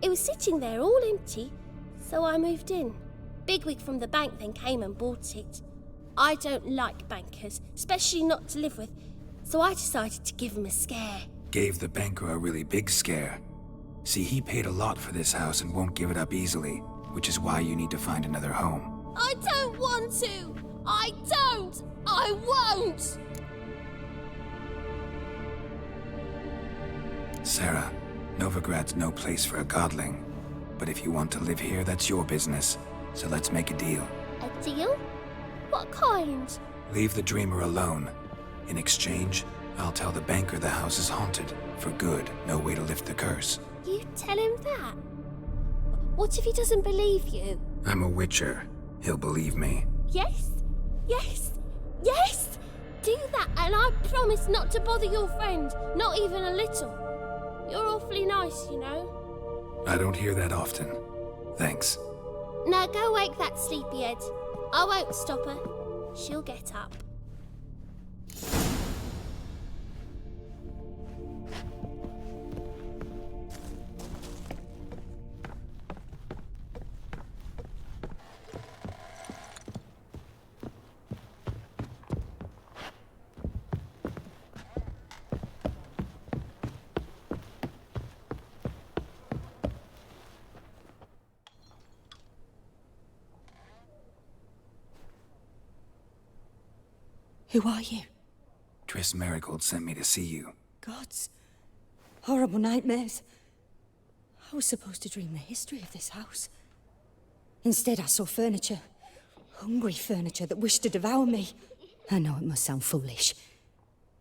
It was sitting there all empty, so I moved in. Bigwig from the bank then came and bought it. I don't like bankers, especially not to live with, so I decided to give him a scare. Gave the banker a really big scare. See, he paid a lot for this house and won't give it up easily, which is why you need to find another home. I don't want to! I don't! I won't! Sarah, Novigrad's no place for a godling. But if you want to live here, that's your business. So let's make a deal. A deal? What kind? Leave the dreamer alone. In exchange, I'll tell the banker the house is haunted. For good, no way to lift the curse. You tell him that? What if he doesn't believe you? I'm a witcher. He'll believe me. Yes? Yes? Yes! Do that and I promise not to bother your friend. Not even a little. You're awfully nice, you know. I don't hear that often. Thanks. Now go wake that sleepyhead. I won't stop her. She'll get up. Who are you? Triss Marigold sent me to see you. Gods. Horrible nightmares. I was supposed to dream the history of this house. Instead, I saw furniture. Hungry furniture that wished to devour me. I know it must sound foolish,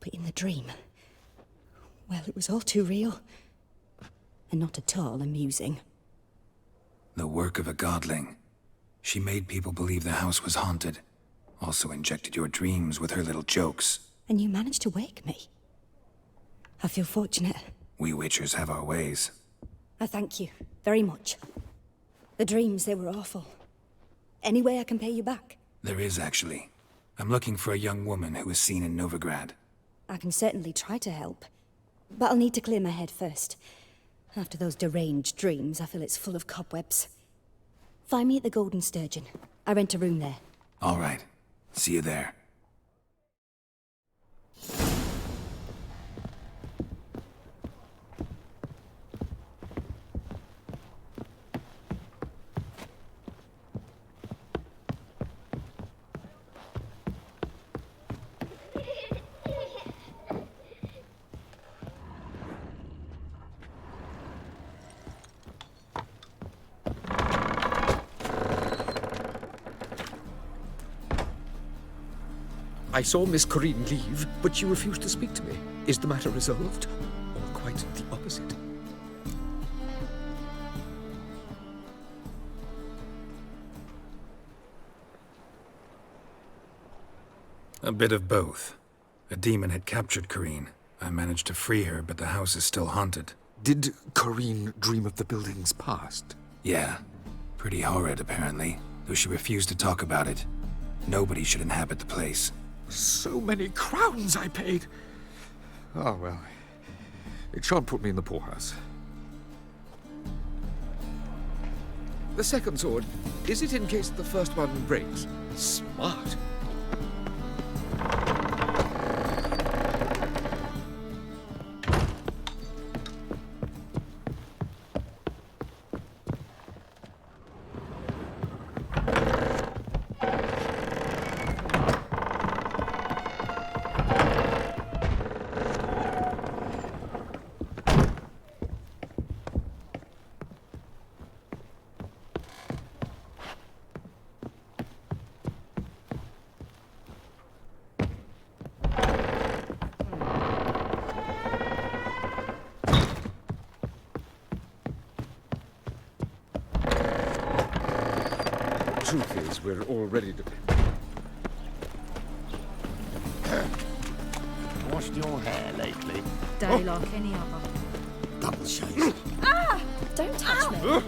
but in the dream, well, it was all too real. And not at all amusing. The work of a godling. She made people believe the house was haunted. Also injected your dreams with her little jokes. And you managed to wake me. I feel fortunate. We witchers have our ways. I thank you very much. The dreams, they were awful. Any way I can pay you back? There is, actually. I'm looking for a young woman who was seen in Novigrad. I can certainly try to help. But I'll need to clear my head first. After those deranged dreams, I feel it's full of cobwebs. Find me at the Golden Sturgeon. I rent a room there. All right. See you there. I saw Miss Corinne leave, but she refused to speak to me. Is the matter resolved? Or quite the opposite? A bit of both. A demon had captured Corinne. I managed to free her, but the house is still haunted. Did Corinne dream of the building's past? Yeah. Pretty horrid, apparently, though she refused to talk about it. Nobody should inhabit the place. So many crowns I paid. Oh, well. It shan't put me in the poorhouse. The second sword, is it in case the first one breaks? Smart. truth is, we're already... Washed your hair lately? Day like any other. Double shave. Ah! Don't touch me.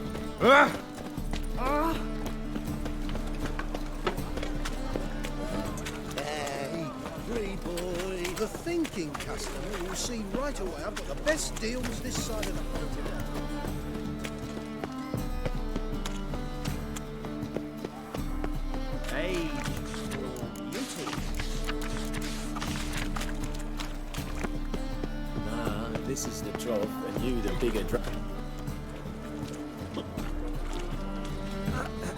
Hey, free boy. The thinking customer will see right away I've got the best deals this side of the pond. Hey, beauty. Nah, this is the trough, and you the bigger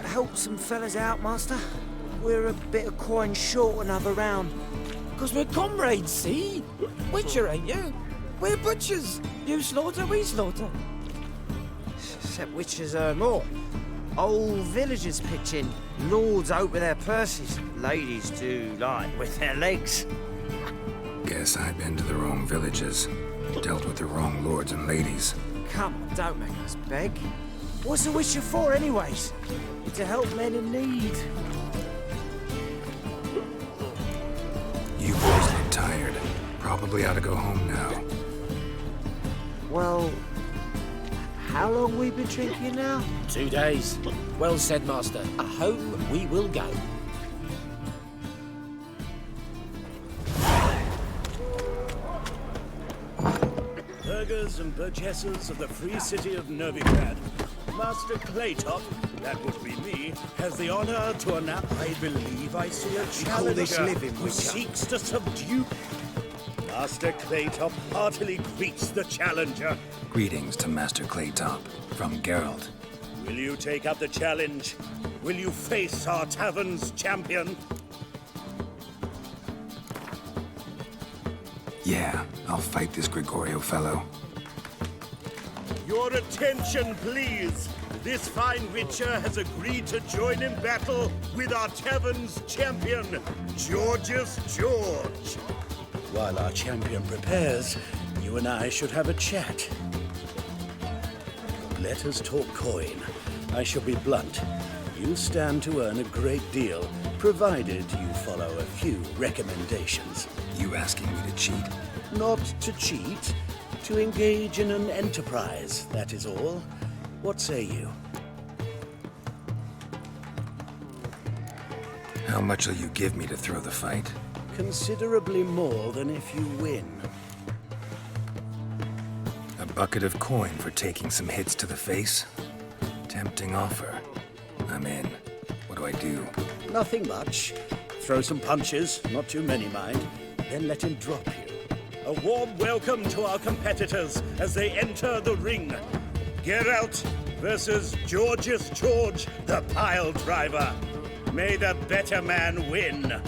Help some fellas out, Master. We're a bit of coin short another round. 'Cause we're comrades, see? Witcher, ain't you? We're butchers. You slaughter, we slaughter. Except witchers earn more. Old villagers pitch in. Lords out with their purses. Ladies do like with their legs. Guess I've been to the wrong villages. Dealt with the wrong lords and ladies. Come on, don't make us beg. What's a witcher for, anyways? To help men in need. You boys look tired. Probably ought to go home now. Well, how long we been drinking now? 2 days. Well said, Master. Home we will go. Burghers and burgesses of the free city of Novigrad, Master Claytop, that would be me, has the honor to announce. I believe I see a call this challenger living, who Witcher? seeks to subdue. Master Claytop heartily greets the challenger. Greetings to Master Claytop from Geralt. Will you take up the challenge? Will you face our tavern's champion? Yeah, I'll fight this Gregorio fellow. Your attention, please. This fine witcher has agreed to join in battle with our tavern's champion, Georgius George. While our champion prepares, you and I should have a chat. Let us talk coin. I shall be blunt. You stand to earn a great deal, provided you follow a few recommendations. You asking me to cheat? Not to cheat, to engage in an enterprise, that is all. What say you? How much will you give me to throw the fight? Considerably more than if you win. A bucket of coin for taking some hits to the face? Tempting offer. I'm in. What do I do? Nothing much. Throw some punches, not too many, mind, then let him drop you. A warm welcome to our competitors as they enter the ring. Geralt versus Georgius George, the pile driver. May the better man win.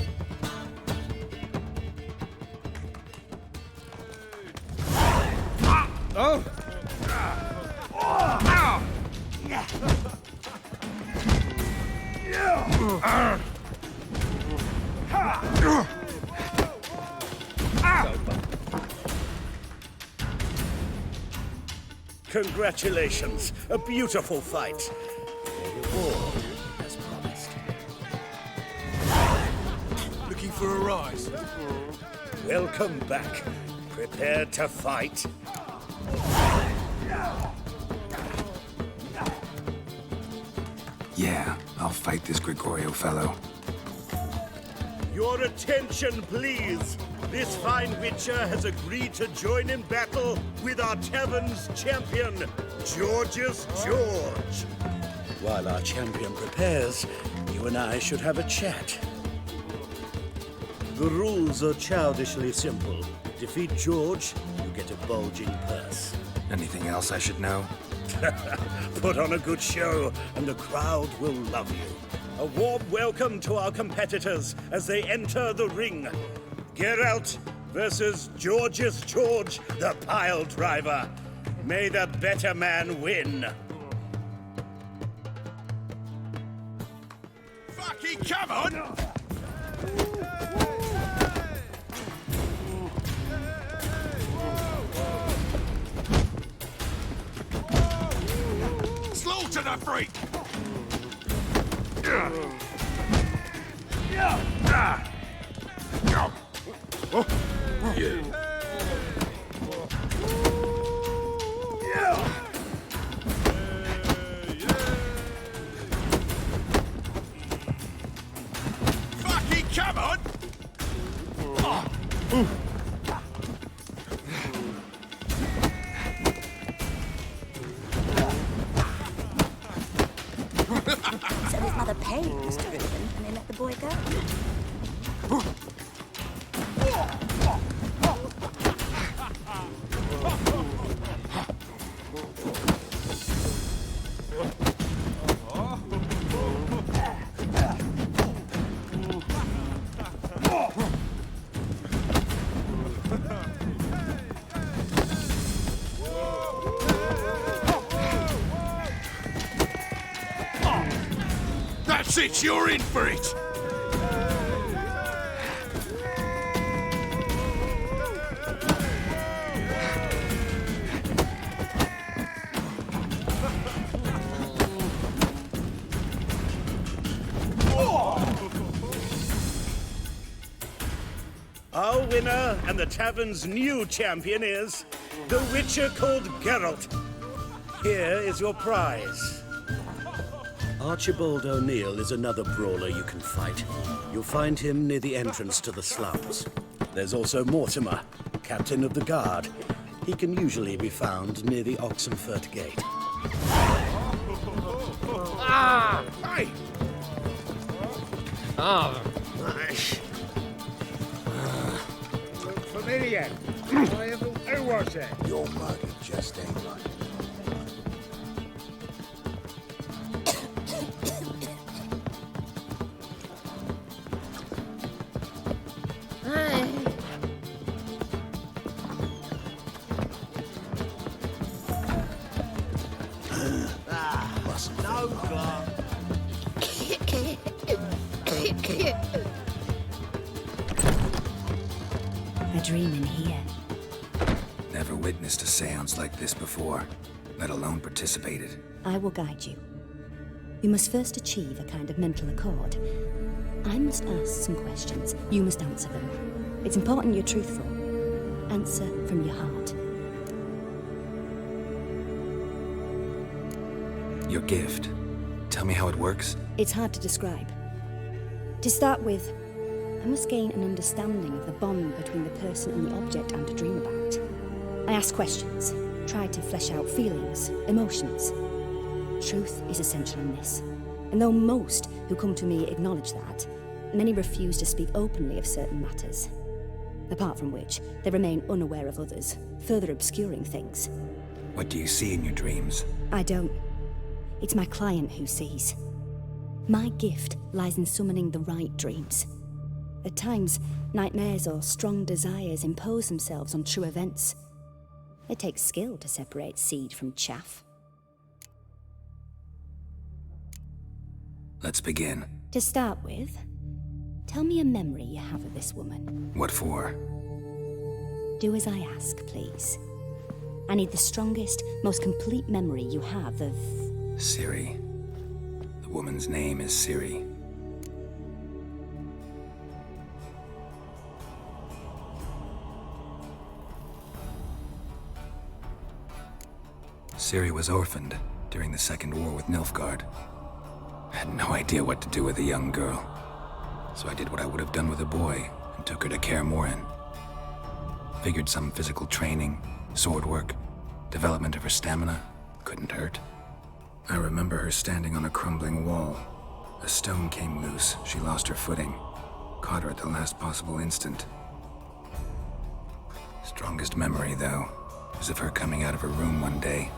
Oh! Congratulations, a beautiful fight. Your reward, as promised. Looking for a rise? Welcome back. Prepared to fight? Yeah, I'll fight this Gregorio fellow. Your attention, please. This fine witcher has agreed to join in battle with our tavern's champion, Georgius George. While our champion prepares, you and I should have a chat. The rules are childishly simple. Defeat George, you get a bulging purse. Anything else I should know? Put on a good show, and the crowd will love you. A warm welcome to our competitors as they enter the ring. Geralt versus Georgius George, the pile driver. May the better man win. Fucking come on! Slaughter the freak! Fucking come on! So his mother paid Mr. Ribbon and they let the boy go. That's it, you're in for it! Our winner and the tavern's new champion is the Witcher called Geralt. Here is your prize. Archibald O'Neill is another brawler you can fight. You'll find him near the entrance to the slums. There's also Mortimer, captain of the guard. He can usually be found near the Oxenfurt Gate. Ah! Hey! Oh. Look familiar. Who was it? Your mug just ain't right. No, Clark. A dream in here. Never witnessed a seance like this before, let alone participated. I will guide you. You must first achieve a kind of mental accord. I must ask some questions. You must answer them. It's important you're truthful. Answer from your heart. Your gift. Tell me how it works. It's hard to describe. To start with, I must gain an understanding of the bond between the person and the object I'm to dream about. I ask questions, try to flesh out feelings, emotions. Truth is essential in this. And though most who come to me acknowledge that, many refuse to speak openly of certain matters. Apart from which, they remain unaware of others, further obscuring things. What do you see in your dreams? I don't. It's my client who sees. My gift lies in summoning the right dreams. At times, nightmares or strong desires impose themselves on true events. It takes skill to separate seed from chaff. Let's begin. To start with, tell me a memory you have of this woman. What for? Do as I ask, please. I need the strongest, most complete memory you have of... Ciri. The woman's name is Ciri. Ciri was orphaned during the Second War with Nilfgaard. I had no idea what to do with a young girl, so I did what I would have done with a boy and took her to Kaer Morhen. Figured some physical training, sword work, development of her stamina couldn't hurt. I remember her standing on a crumbling wall. A stone came loose, she lost her footing, caught her at the last possible instant. Strongest memory, though, is of her coming out of her room one day,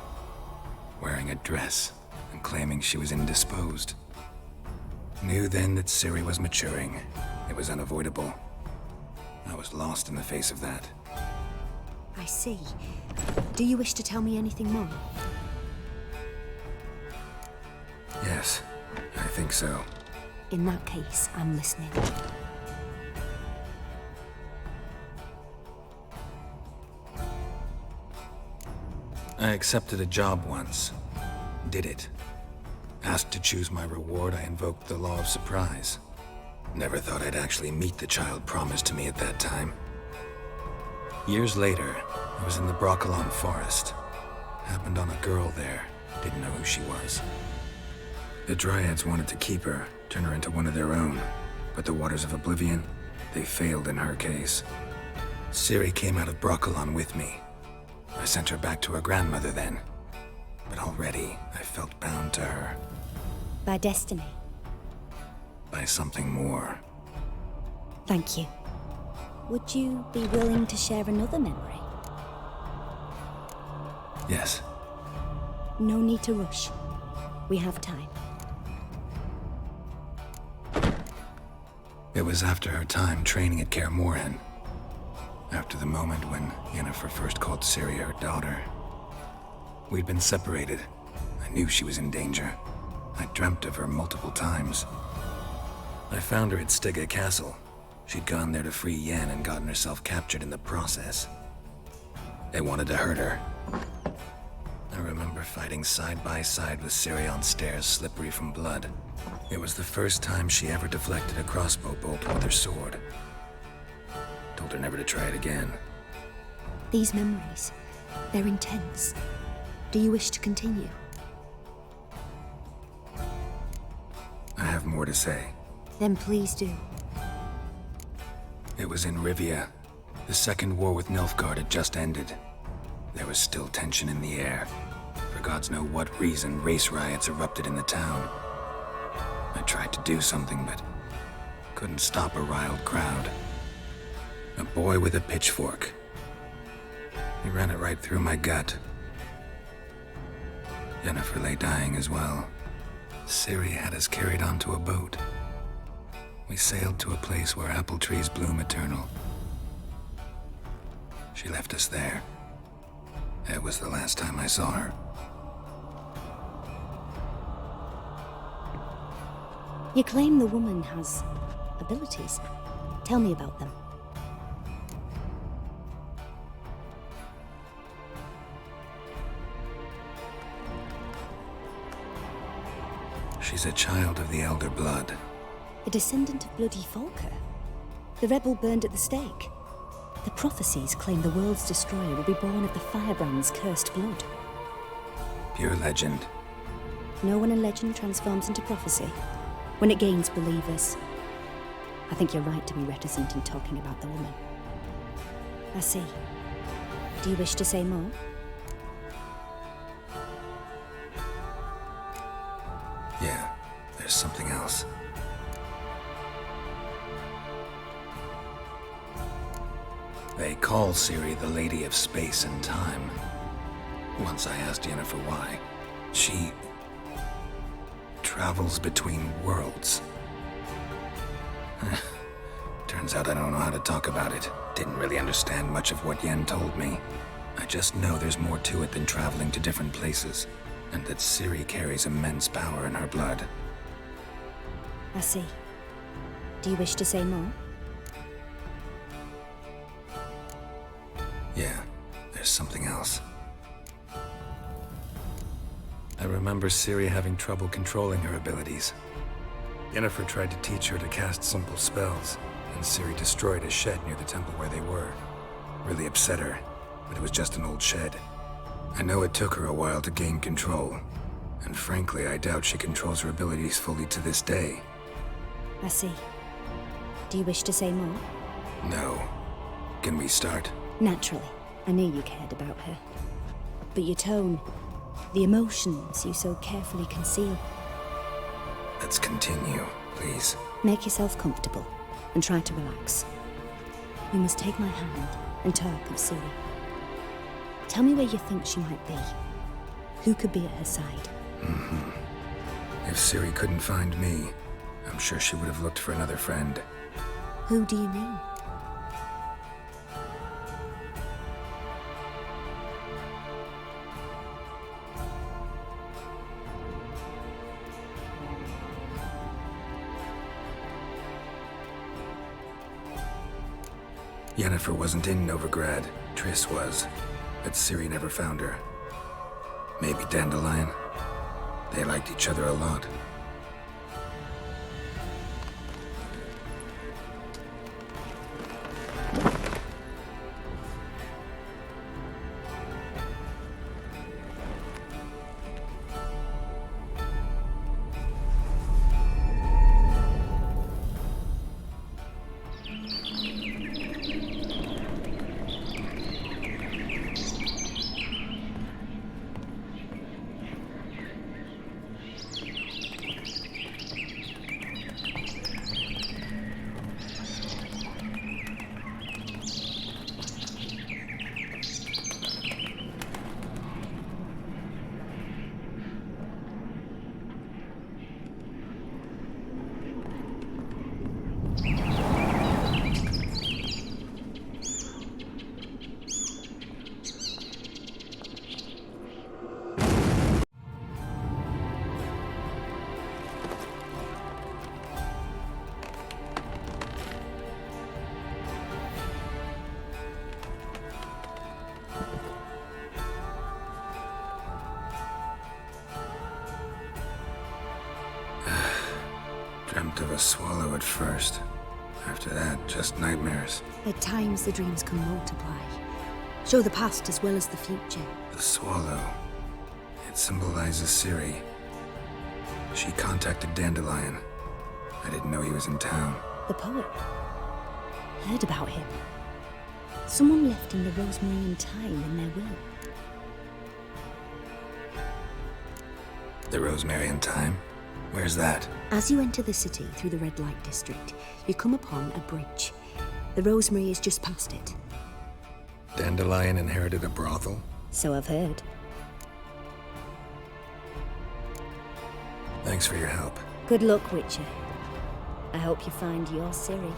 wearing a dress and claiming she was indisposed. Knew then that Ciri was maturing. It was unavoidable. I was lost in the face of that. I see. Do you wish to tell me anything more? Yes, I think so. In that case, I'm listening. I accepted a job once. Did it. Asked to choose my reward, I invoked the law of surprise. Never thought I'd actually meet the child promised to me at that time. Years later, I was in the Broccolon forest. Happened on a girl there. Didn't know who she was. The Dryads wanted to keep her, turn her into one of their own. But the Waters of Oblivion, they failed in her case. Ciri came out of Broccolon with me. I sent her back to her grandmother then. But already, I felt bound to her. By destiny. By something more. Thank you. Would you be willing to share another memory? Yes. No need to rush. We have time. It was after her time training at Kaer Morhen. After the moment when Yennefer first called Ciri her daughter. We'd been separated. I knew she was in danger. I dreamt of her multiple times. I found her at Stygga Castle. She'd gone there to free Yen and gotten herself captured in the process. They wanted to hurt her. I remember fighting side by side with Ciri on stairs slippery from blood. It was the first time she ever deflected a crossbow bolt with her sword. Told her never to try it again. These memories, they're intense. Do you wish to continue? I have more to say. Then please do. It was in Rivia. The second war with Nilfgaard had just ended. There was still tension in the air. For gods know what reason, race riots erupted in the town. I tried to do something, but couldn't stop a riled crowd. A boy with a pitchfork. He ran it right through my gut. Yennefer lay dying as well. Ciri had us carried onto a boat. We sailed to a place where apple trees bloom eternal. She left us there. It was the last time I saw her. You claim the woman has abilities. Tell me about them. She's a child of the Elder Blood. A descendant of bloody Volker. The rebel burned at the stake. The prophecies claim the world's destroyer will be born of the firebrand's cursed blood. Pure legend. No one in legend transforms into prophecy when it gains believers. I think you're right to be reticent in talking about the woman. I see. Do you wish to say more? Yeah, there's something else. They call Ciri the Lady of Space and Time. Once I asked Yennefer why. She travels between worlds. Turns out I don't know how to talk about it. Didn't really understand much of what Yen told me. I just know there's more to it than traveling to different places, and that Ciri carries immense power in her blood. I see. Do you wish to say more? Yeah, there's something else. I remember Ciri having trouble controlling her abilities. Yennefer tried to teach her to cast simple spells, and Ciri destroyed a shed near the temple where they were. Really upset her, but it was just an old shed. I know it took her a while to gain control, and frankly, I doubt she controls her abilities fully to this day. I see. Do you wish to say more? No. Can we start? Naturally. I knew you cared about her. But your tone, the emotions you so carefully conceal. Let's continue, please. Make yourself comfortable and try to relax. You must take my hand and talk of Ciri. Tell me where you think she might be. Who could be at her side? If Ciri couldn't find me, I'm sure she would have looked for another friend. Who do you mean? Yennefer wasn't in Novigrad. Triss was. But Ciri never found her. Maybe Dandelion? They liked each other a lot. Dreamt of a swallow at first. After that, just nightmares. At times, the dreams can multiply. Show the past as well as the future. The swallow. It symbolizes Ciri. She contacted Dandelion. I didn't know he was in town. The poet. Heard about him. Someone left him the rosemary and thyme in their will. The rosemary and thyme? Where's that? As you enter the city through the red light district, you come upon a bridge. The rosemary is just past it. Dandelion inherited a brothel? So I've heard. Thanks for your help. Good luck, Witcher. I hope you find your Ciri.